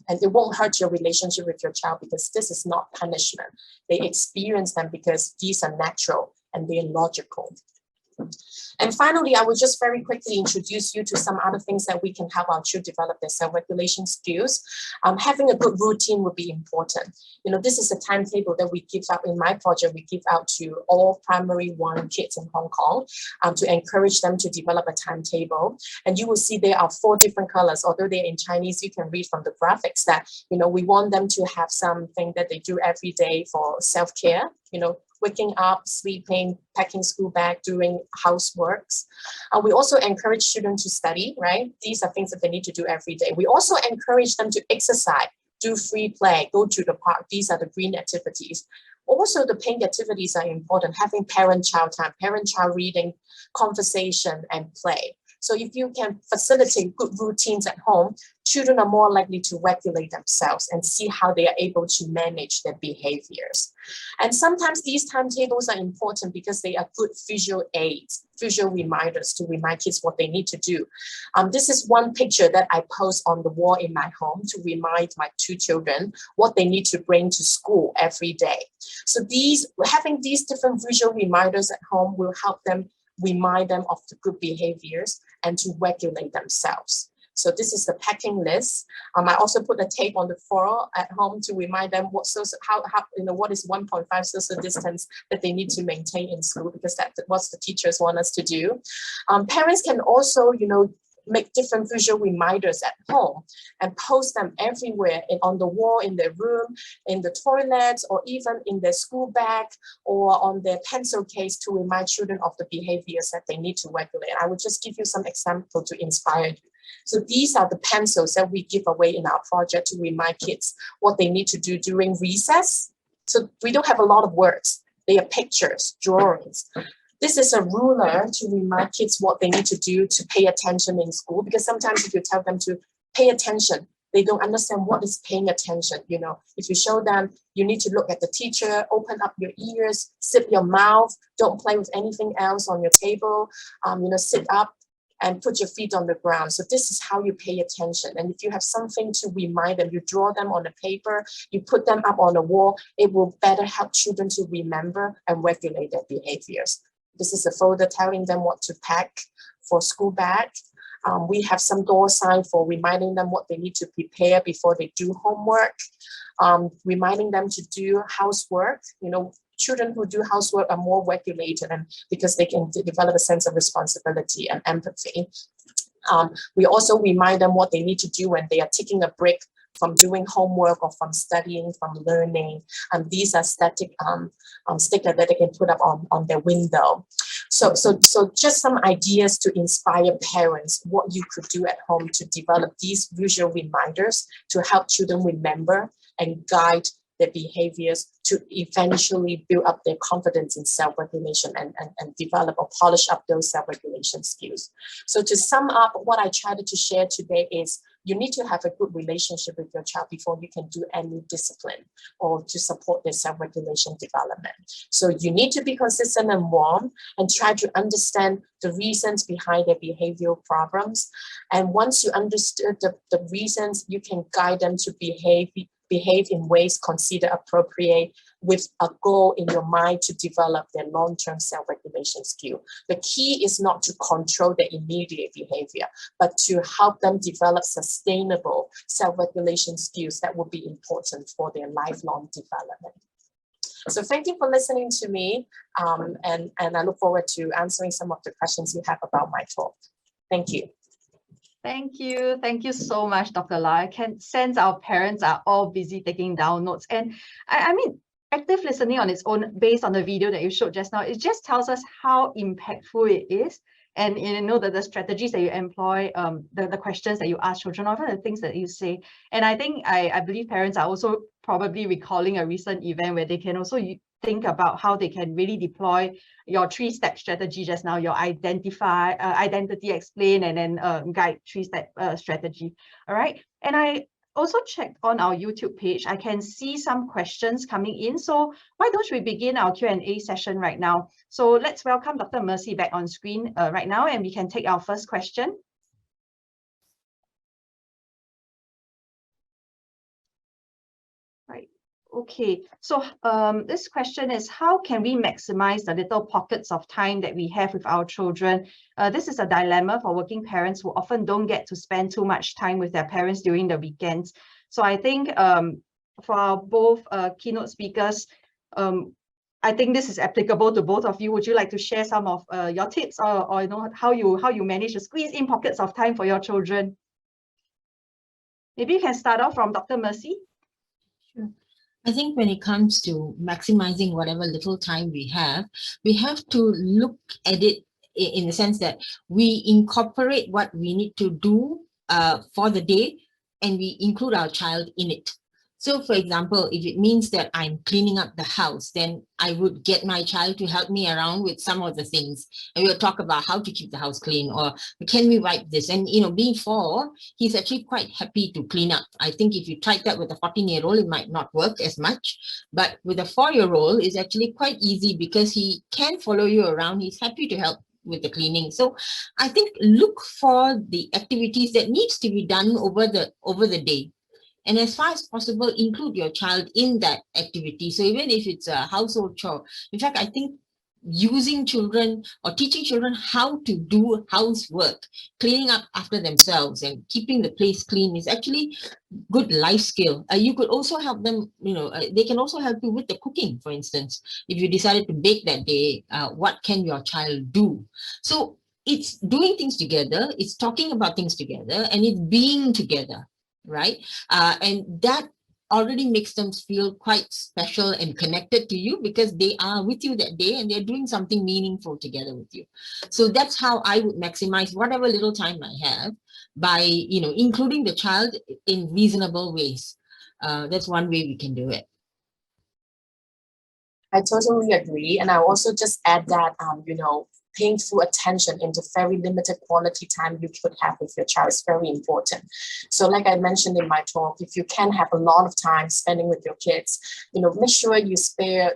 And it won't hurt your relationship with your child because this is not punishment. They experience them because these are natural and they're logical. And finally, I will just very quickly introduce you to some other things that we can help our children develop their self-regulation skills. Having a good routine would be important. You know, this is a timetable that we give out in my project. We give out to all primary 1 kids in Hong Kong to encourage them to develop a timetable. And you will see there are 4 different colors. Although they're in Chinese, you can read from the graphics that, you know, we want them to have something that they do every day for self-care, you know, waking up, sleeping, packing school bag, doing houseworks. We also encourage children to study, right? These are things that they need to do every day. We also encourage them to exercise, do free play, go to the park. These are the green activities. Also, the pink activities are important, having parent-child time, parent-child reading, conversation, and play. So if you can facilitate good routines at home, children are more likely to regulate themselves and see how they are able to manage their behaviors. And sometimes these timetables are important because they are good visual aids, visual reminders to remind kids what they need to do. This is one picture that I post on the wall in my home to remind my 2 children what they need to bring to school every day. So having these different visual reminders at home will help them remind them of the good behaviors and to regulate themselves. So this is the packing list. I also put a tape on the floor at home to remind them what is 1.5 social distance that they need to maintain in school, because that's what the teachers want us to do. Parents can also, you know, make different visual reminders at home and post them everywhere, on the wall, in their room, in the toilets, or even in their school bag or on their pencil case to remind children of the behaviors that they need to regulate. I will just give you some examples to inspire you. So these are the pencils that we give away in our project to remind kids what they need to do during recess. So we don't have a lot of words. They are pictures, drawings. This is a ruler to remind kids what they need to do to pay attention in school, because sometimes if you tell them to pay attention, they don't understand what is paying attention. You know, if you show them, you need to look at the teacher, open up your ears, zip your mouth, don't play with anything else on your table, you know, sit up and put your feet on the ground. So this is how you pay attention. And if you have something to remind them, you draw them on the paper, you put them up on the wall, it will better help children to remember and regulate their behaviors. This is a folder telling them what to pack for school bag. We have some door sign for reminding them what they need to prepare before they do homework, reminding them to do housework. You know, children who do housework are more regulated, and because they can develop a sense of responsibility and empathy. We also remind them what they need to do when they are taking a break from doing homework or from studying, from learning. And these are static stickers that they can put up on their window. So just some ideas to inspire parents what you could do at home to develop these visual reminders to help children remember and guide their behaviors to eventually build up their confidence in self-regulation and develop or polish up those self-regulation skills. So to sum up, what I tried to share today is you need to have a good relationship with your child before you can do any discipline or to support their self-regulation development. So you need to be consistent and warm and try to understand the reasons behind their behavioral problems. And once you understood the reasons, you can guide them to behave in ways considered appropriate with a goal in your mind to develop their long-term self-regulation skill. The key is not to control their immediate behavior, but to help them develop sustainable self-regulation skills that will be important for their lifelong development. So thank you for listening to me, and I look forward to answering some of the questions you have about my talk. Thank you. Thank you. Thank you so much, Dr. La. I can sense our parents are all busy taking down notes. And I mean, active listening on its own, based on the video that you showed just now, it just tells us how impactful it is. And you know that the strategies that you employ, the questions that you ask children, often the things that you say. And I think I believe parents are also probably recalling a recent event where they can also think about how they can really deploy your 3-step strategy just now, your identity, explain, and then guide 3-step strategy. All right. And I also checked on our YouTube page. I can see some questions coming in. So why don't we begin our Q&A session right now? So let's welcome Dr. Mercy back on screen right now, and we can take our first question. Right. Okay, so this question is, how can we maximize the little pockets of time that we have with our children? This is a dilemma for working parents who often don't get to spend too much time with their parents during the weekends. So I think for our both keynote speakers, I think this is applicable to both of you. Would you like to share some of your tips, or you know, how you manage to squeeze in pockets of time for your children? Maybe you can start off from Dr. Mercy. Sure. I think when it comes to maximizing whatever little time we have to look at it in the sense that we incorporate what we need to do for the day, and we include our child in it. So for example, if it means that I'm cleaning up the house, then I would get my child to help me around with some of the things. And we'll talk about how to keep the house clean, or can we wipe this? And you know, being 4, he's actually quite happy to clean up. I think if you tried that with a 14-year-old, it might not work as much. But with a 4-year-old, it's actually quite easy because he can follow you around. He's happy to help with the cleaning. So I think look for the activities that needs to be done over the day. And as far as possible, include your child in that activity. So even if it's a household chore, in fact, I think using children or teaching children how to do housework, cleaning up after themselves and keeping the place clean is actually good life skill. You could also help them, you know, they can also help you with the cooking, for instance. If you decided to bake that day, what can your child do? So it's doing things together, it's talking about things together, and it's being together. Right? And that already makes them feel quite special and connected to you because they are with you that day and they're doing something meaningful together with you. So that's how I would maximize whatever little time I have by, you know, including the child in reasonable ways. That's one way we can do it. I totally agree. And I also just add that, you know, paying full attention into very limited quality time you could have with your child is very important. So like I mentioned in my talk, if you can have a lot of time spending with your kids, you know, make sure you spare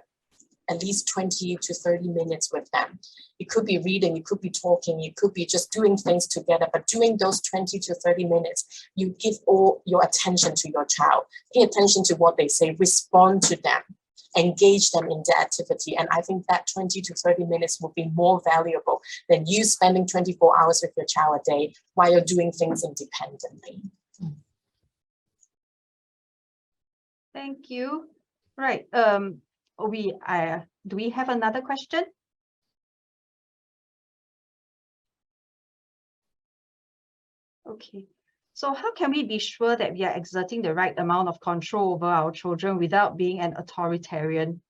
at least 20 to 30 minutes with them. It could be reading, it could be talking, it could be just doing things together, but during those 20 to 30 minutes, you give all your attention to your child. Pay attention to what they say, respond to them, engage them in the activity. And I think that 20 to 30 minutes will be more valuable than you spending 24 hours with your child a day while you're doing things independently. Thank you. Right. Do we have another question? Okay. So how can we be sure that we are exerting the right amount of control over our children without being an authoritarian?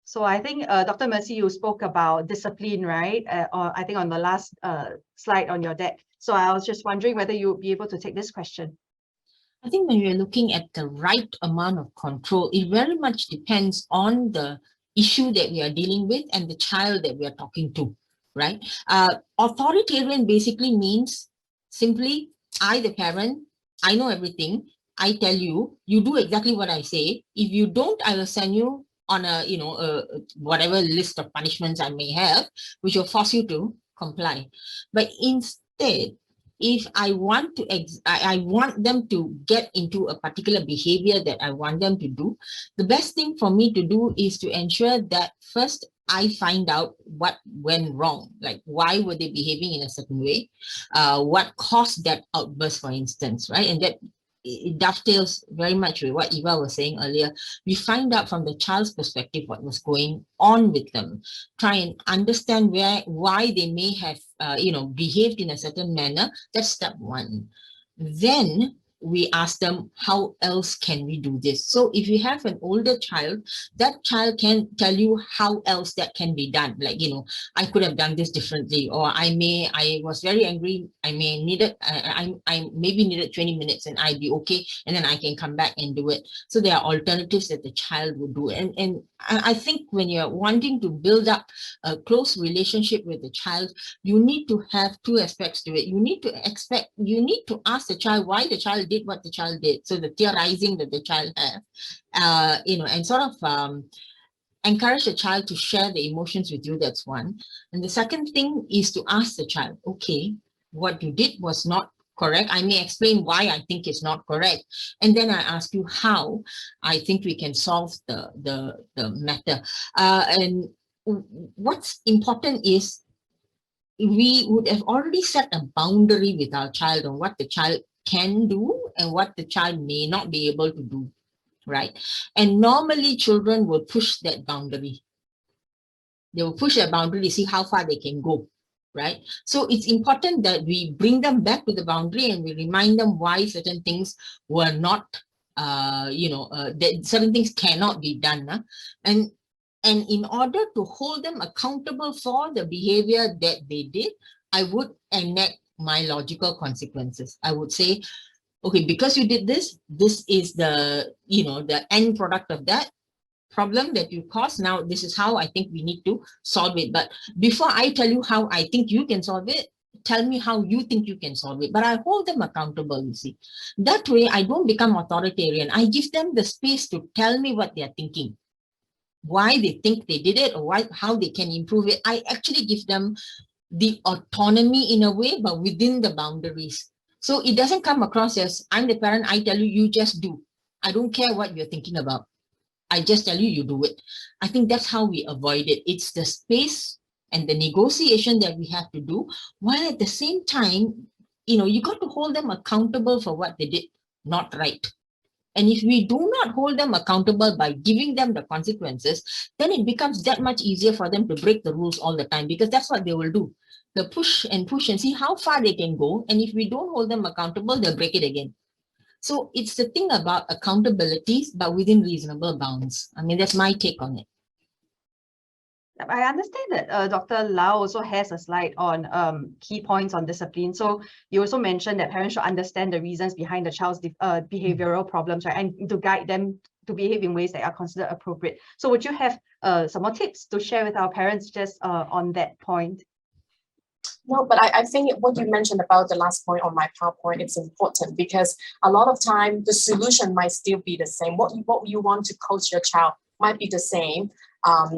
So I think, Dr. Mercy, you spoke about discipline, right? Or I think on the last slide on your deck. So I was just wondering whether you would be able to take this question. I think when you're looking at the right amount of control, it very much depends on the issue that we are dealing with and the child that we are talking to, right? Authoritarian basically means simply, I, the parent, I know everything. I tell you, you do exactly what I say. If you don't, I will send you on a, you know, whatever list of punishments I may have, which will force you to comply. But instead, if I want to, I want them to get into a particular behavior that I want them to do, the best thing for me to do is to ensure that first I find out what went wrong, like why were they behaving in a certain way, what caused that outburst, for instance, right? And that it dovetails very much with what Eva was saying earlier. We find out from the child's perspective what was going on with them, try and understand why they may have you know, behaved in a certain manner. That's step one. Then we ask them, how else can we do this? So if you have an older child, that child can tell you how else that can be done. Like, you know, I could have done this differently, or I was very angry. I may needed, I maybe needed 20 minutes and I'd be okay. And then I can come back and do it. So there are alternatives that the child would do. And I think when you're wanting to build up a close relationship with the child, you need to have two aspects to it. You need to ask the child why the child did what the child did. So the theorizing that the child have, you know, and sort of encourage the child to share the emotions with you. That's one. And the second thing is to ask the child, okay, what you did was not correct. I may explain why I think it's not correct. And then I ask you how I think we can solve the matter. And what's important is we would have already set a boundary with our child on what the child can do and what the child may not be able to do, right? And normally children will push that boundary. They will push that boundary to see how far they can go, right? So it's important that we bring them back to the boundary and we remind them why certain things were not, that certain things cannot be done. And in order to hold them accountable for the behavior that they did, I would enact my logical consequences. I would say, okay, because you did this, this is the, the end product of that problem that you caused. Now, this is how I think we need to solve it. But before I tell you how I think you can solve it, tell me how you think you can solve it. But I hold them accountable, you see. That way, I don't become authoritarian. I give them the space to tell me what they're thinking, why they think they did it, or how they can improve it. I actually give them the autonomy in a way, but within the boundaries. So it doesn't come across as, I'm the parent, I tell you, you just do. I don't care what you're thinking about. I just tell you, you do it. I think that's how we avoid it. It's the space and the negotiation that we have to do, while at the same time, you got to hold them accountable for what they did not right. And if we do not hold them accountable by giving them the consequences, then it becomes that much easier for them to break the rules all the time, because that's what they will do. They'll push and see how far they can go. And if we don't hold them accountable, they'll break it again. So it's the thing about accountability, but within reasonable bounds. I mean, that's my take on it. I understand that Dr. Lau also has a slide on key points on discipline. So you also mentioned that parents should understand the reasons behind the child's behavioral problems, right? And to guide them to behave in ways that are considered appropriate. So would you have some more tips to share with our parents just on that point? No, but I think what you mentioned about the last point on my PowerPoint, it's important, because a lot of time the solution might still be the same. What you want to coach your child might be the same,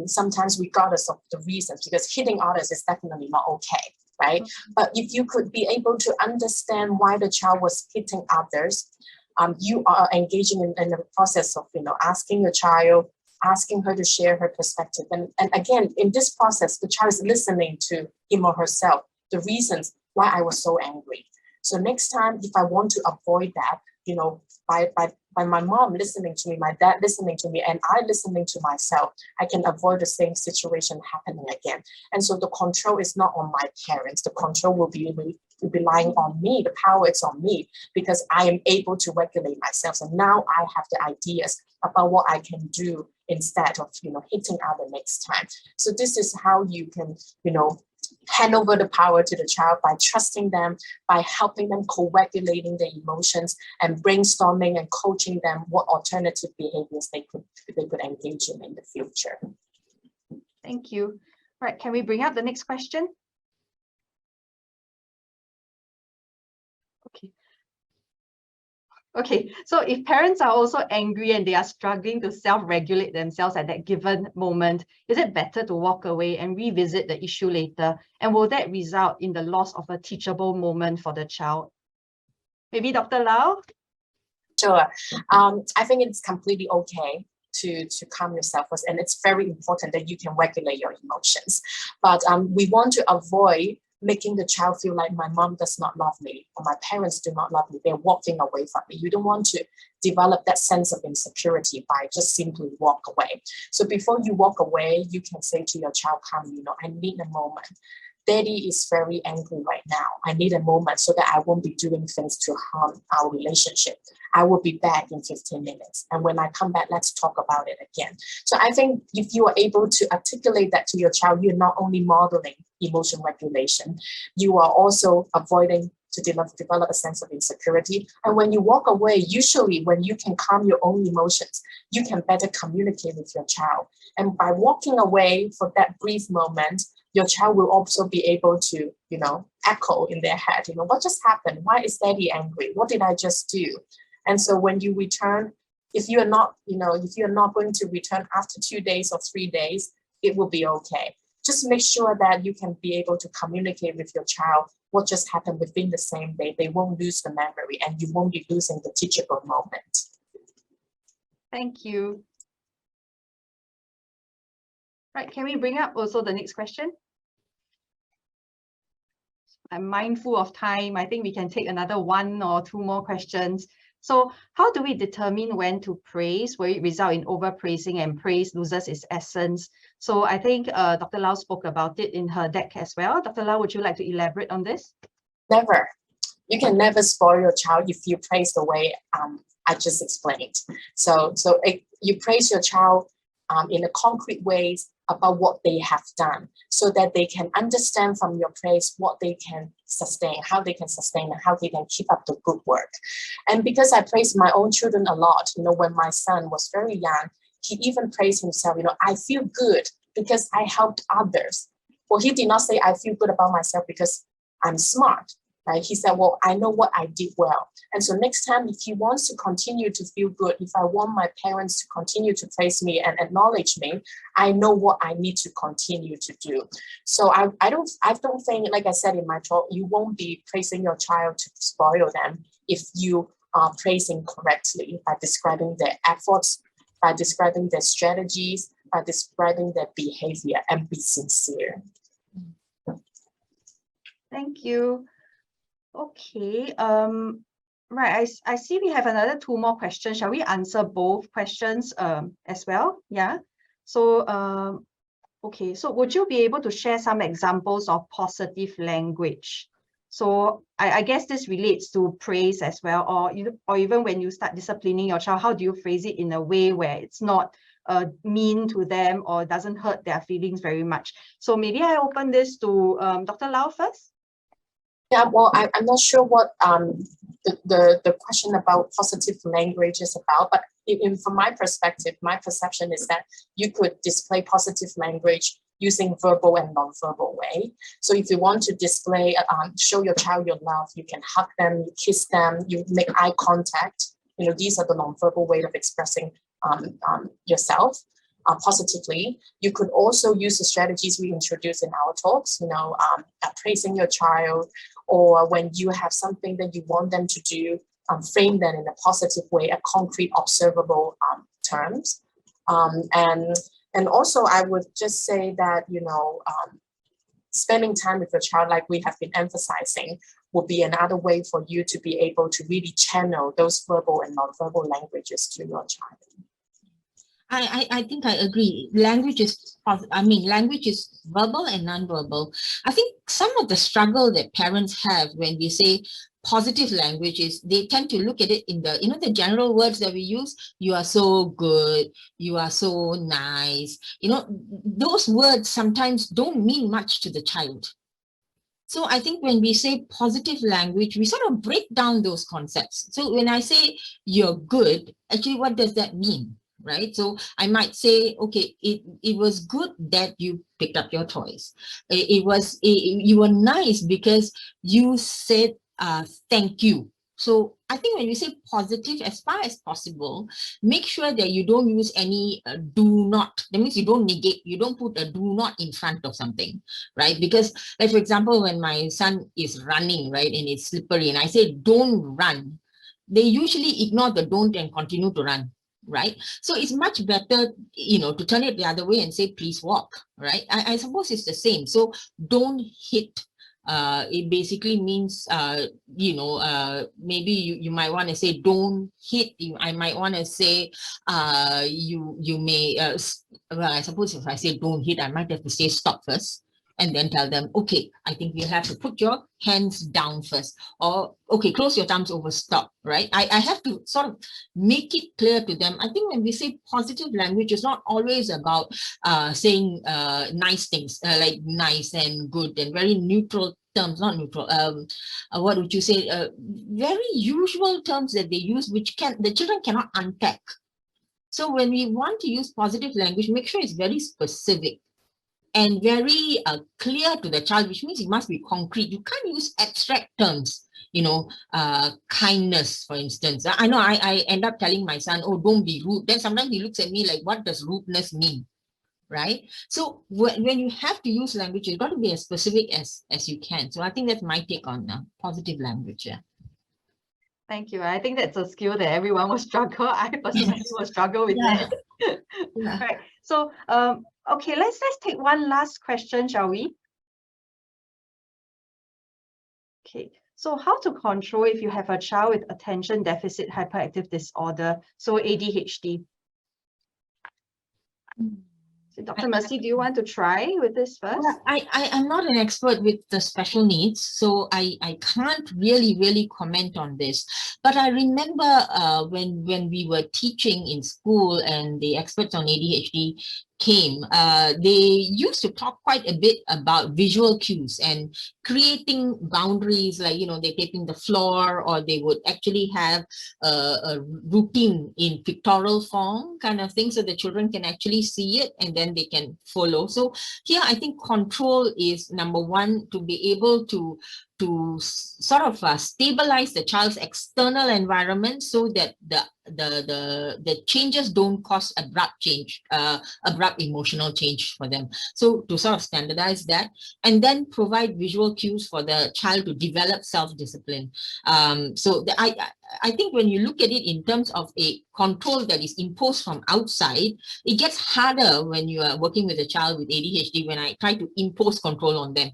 sometimes regardless of the reasons, because hitting others is definitely not okay, right? But if you could be able to understand why the child was hitting others, you are engaging in the process of, asking your child, asking her to share her perspective. And again, in this process, the child is listening to him or herself, the reasons why I was so angry. So next time, if I want to avoid that, by my mom listening to me, my dad listening to me, and I listening to myself, I can avoid the same situation happening again. And so the control is not on my parents. The control will be relying on me. The power is on me, because I am able to regulate myself. And now I have the ideas about what I can do instead of, hitting out the next time. So this is how you can, hand over the power to the child, by trusting them, by helping them co-regulating their emotions, and brainstorming and coaching them what alternative behaviors they could engage in the future. Thank you. All right, can we bring up the next question? Okay, so if parents are also angry and they are struggling to self-regulate themselves at that given moment, is it better to walk away and revisit the issue later? And will that result in the loss of a teachable moment for the child? Maybe Dr. Lau? Sure. I think it's completely okay to calm yourself first, and it's very important that you can regulate your emotions. But we want to avoid making the child feel like my mom does not love me, or my parents do not love me, they're walking away from me. You don't want to develop that sense of insecurity by just simply walk away. So before you walk away, you can say to your child calmly, I need a moment. Daddy is very angry right now. I need a moment so that I won't be doing things to harm our relationship. I will be back in 15 minutes. And when I come back, let's talk about it again. So I think if you are able to articulate that to your child, you're not only modeling emotion regulation, you are also avoiding to develop a sense of insecurity. And when you walk away, usually when you can calm your own emotions, you can better communicate with your child. And by walking away for that brief moment, your child will also be able to, echo in their head, what just happened? Why is daddy angry? What did I just do? And so when you return, if you're not going to return after 2 days or 3 days, it will be okay. Just make sure that you can be able to communicate with your child what just happened within the same day. They won't lose the memory, and you won't be losing the teachable moment. Thank you. Right, can we bring up also the next question? I'm mindful of time. I think we can take another 1 or 2 more questions. So how do we determine when to praise? Will it result in overpraising and praise loses its essence? So I think Dr. Lau spoke about it in her deck as well. Dr. Lau, would you like to elaborate on this? Never. You can never spoil your child if you praise the way I just explained. So you praise your child in a concrete ways about what they have done, so that they can understand from your praise what they can sustain, how they can sustain, and how they can keep up the good work. And because I praise my own children a lot, when my son was very young, he even praised himself, I feel good because I helped others. Well, he did not say I feel good about myself because I'm smart. Right? He said, well, I know what I did well. And so next time, if he wants to continue to feel good, if I want my parents to continue to praise me and acknowledge me, I know what I need to continue to do. So I don't think, like I said in my talk, you won't be praising your child to spoil them if you are praising correctly by describing their efforts, by describing their strategies, by describing their behavior, and be sincere. Thank you. Okay, right, I see we have another 2 more questions. Shall we answer both questions as well? Yeah. So, okay, so would you be able to share some examples of positive language? So I guess this relates to praise as well, or even when you start disciplining your child, how do you phrase it in a way where it's not mean to them or doesn't hurt their feelings very much? So maybe I open this to Dr. Lau first. Yeah, well, I'm not sure what the question about positive language is about, but from my perspective, my perception is that you could display positive language using verbal and non-verbal way. So if you want to display, show your child your love, you can hug them, you kiss them, you make eye contact. These are the non-verbal way of expressing yourself positively. You could also use the strategies we introduced in our talks, praising your child, or when you have something that you want them to do, frame them in a positive way, a concrete, observable terms. And also, I would just say that, spending time with your child, like we have been emphasizing, would be another way for you to be able to really channel those verbal and non-verbal languages to your child. I think I agree. Language is verbal and non-verbal. I think some of the struggle that parents have when we say positive language is they tend to look at it in the, the general words that we use. You are so good. You are so nice. Those words sometimes don't mean much to the child. So I think when we say positive language, we sort of break down those concepts. So when I say you're good, actually, what does that mean? Right? So I might say, okay, it was good that you picked up your toys. You were nice because you said thank you. So I think when we say positive, as far as possible, make sure that you don't use any do not. That means you don't negate, you don't put a do not in front of something, right? Because, like, for example, when my son is running, right, and it's slippery, and I say don't run, they usually ignore the don't and continue to run. Right? So it's much better, to turn it the other way and say, please walk, right? I suppose it's the same. So don't hit. It basically means, maybe you might want to say, don't hit. I might want to say, you may, well, I suppose if I say don't hit, I might have to say stop first. And then tell them, okay, I think you have to put your hands down first, or okay, close your thumbs over, stop, right? I have to sort of make it clear to them. I think when we say positive language, it's not always about saying nice things, like nice and good and very neutral terms, not neutral, what would you say, very usual terms that they use, which the children cannot unpack. So when we want to use positive language, make sure it's very specific and very clear to the child, which means it must be concrete. You can't use abstract terms, kindness, for instance. I know I end up telling my son, oh, don't be rude. Then sometimes he looks at me like, what does rudeness mean? right? So when you have to use language, you've got to be as specific as you can. So I think that's my take on positive language. Yeah. Thank you. I think that's a skill that everyone will struggle. I personally will struggle with that. Yeah. Right. So okay, let's take one last question, shall we? Okay. So how to control if you have a child with attention deficit hyperactive disorder, so ADHD? So Dr. Mercy, do you want to try with this first? Well, I'm not an expert with the special needs, so I can't really comment on this. But I remember when we were teaching in school and the experts on ADHD came, they used to talk quite a bit about visual cues and creating boundaries, like, you know, they're taping the floor, or they would actually have a routine in pictorial form kind of thing, so the children can actually see it and then they can follow. So here I think control is number one, to be able to sort of stabilize the child's external environment so that the changes don't cause abrupt emotional change for them. So to sort of standardize that, and then provide visual cues for the child to develop self-discipline. I think when you look at it in terms of a control that is imposed from outside, it gets harder when you are working with a child with ADHD. When I try to impose control on them,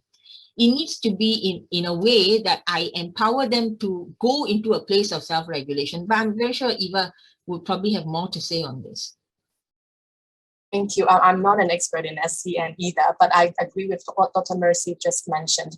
it needs to be in a way that I empower them to go into a place of self-regulation. But I'm very sure Eva would probably have more to say on this. Thank you. I'm not an expert in SCN either, but I agree with what Dr. Mercy just mentioned.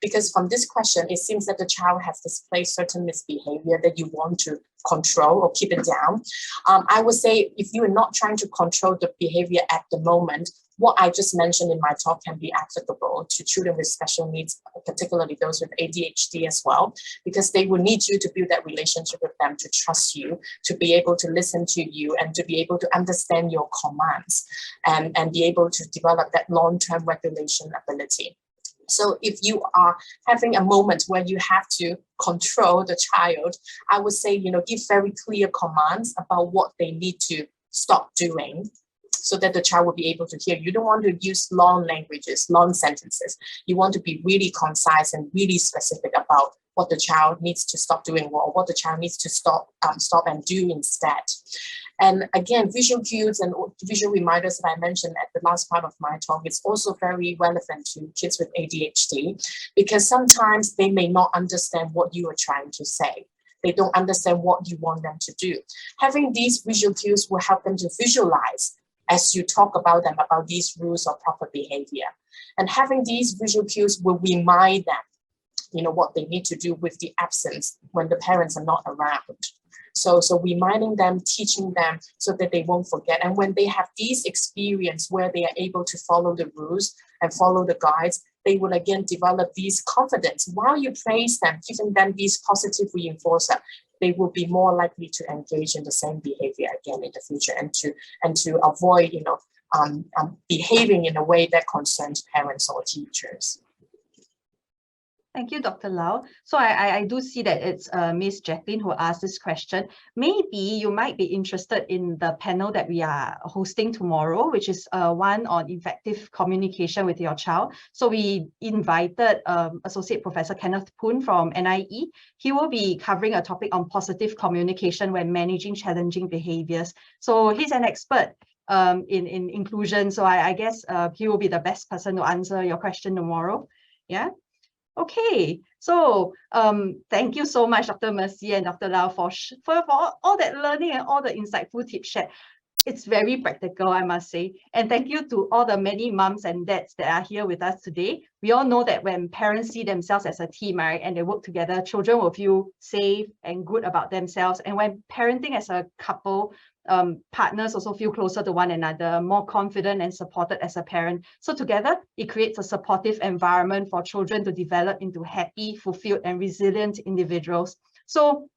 Because from this question, it seems that the child has displayed certain misbehavior that you want to control or keep it down. I would say if you are not trying to control the behavior at the moment, what I just mentioned in my talk can be applicable to children with special needs, particularly those with ADHD as well, because they will need you to build that relationship with them, to trust you, to be able to listen to you, and to be able to understand your commands, and be able to develop that long-term regulation ability. So if you are having a moment where you have to control the child, I would say, give very clear commands about what they need to stop doing, so that the child will be able to hear. You don't want to use long languages, long sentences. You want to be really concise and really specific about what the child needs to stop doing, or what the child needs to stop and do instead. And again, visual cues and visual reminders that I mentioned at the last part of my talk is also very relevant to kids with ADHD, because sometimes they may not understand what you are trying to say. They don't understand what you want them to do. Having these visual cues will help them to visualize as you talk about them, about these rules of proper behavior. And having these visual cues will remind them, what they need to do with the absence when the parents are not around. So reminding them, teaching them so that they won't forget. And when they have these experience where they are able to follow the rules and follow the guides, they will again develop these confidence. While you praise them, giving them these positive reinforcer, they will be more likely to engage in the same behavior again in the future, and to avoid, behaving in a way that concerns parents or teachers. Thank you, Dr. Lau. So I do see that it's Miss Jacqueline who asked this question. Maybe you might be interested in the panel that we are hosting tomorrow, which is one on effective communication with your child. So we invited Associate Professor Kenneth Poon from NIE. He will be covering a topic on positive communication when managing challenging behaviors. So he's an expert in inclusion. So I guess he will be the best person to answer your question tomorrow. Yeah. Okay, so thank you so much, Dr. Mercy and Dr. Lau, for all that learning and all the insightful tips shared. It's very practical, I must say. And thank you to all the many moms and dads that are here with us today. We all know that when parents see themselves as a team, right, and they work together, children will feel safe and good about themselves. And when parenting as a couple, partners also feel closer to one another, more confident and supported as a parent. So together, it creates a supportive environment for children to develop into happy, fulfilled, and resilient individuals. So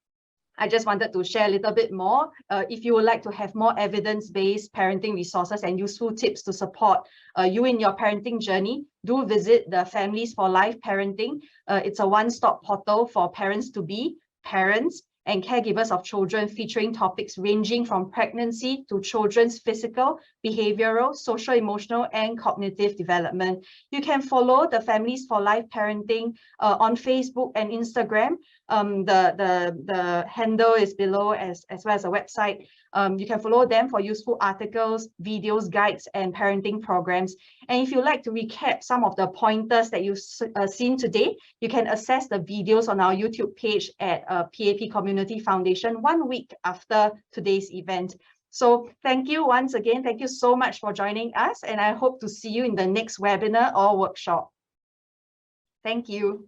I just wanted to share a little bit more. If you would like to have more evidence-based parenting resources and useful tips to support you in your parenting journey, do visit the Families for Life Parenting. It's a one-stop portal for parents to be parents and caregivers of children, featuring topics ranging from pregnancy to children's physical, behavioral, social, emotional, and cognitive development. You can follow the Families for Life Parenting on Facebook and Instagram. The handle is below as well as a website. You can follow them for useful articles, videos, guides, and parenting programs. And if you'd like to recap some of the pointers that you've seen today, you can access the videos on our YouTube page at PAP Community Foundation 1 week after today's event. So thank you once again. Thank you so much for joining us, and I hope to see you in the next webinar or workshop. Thank you.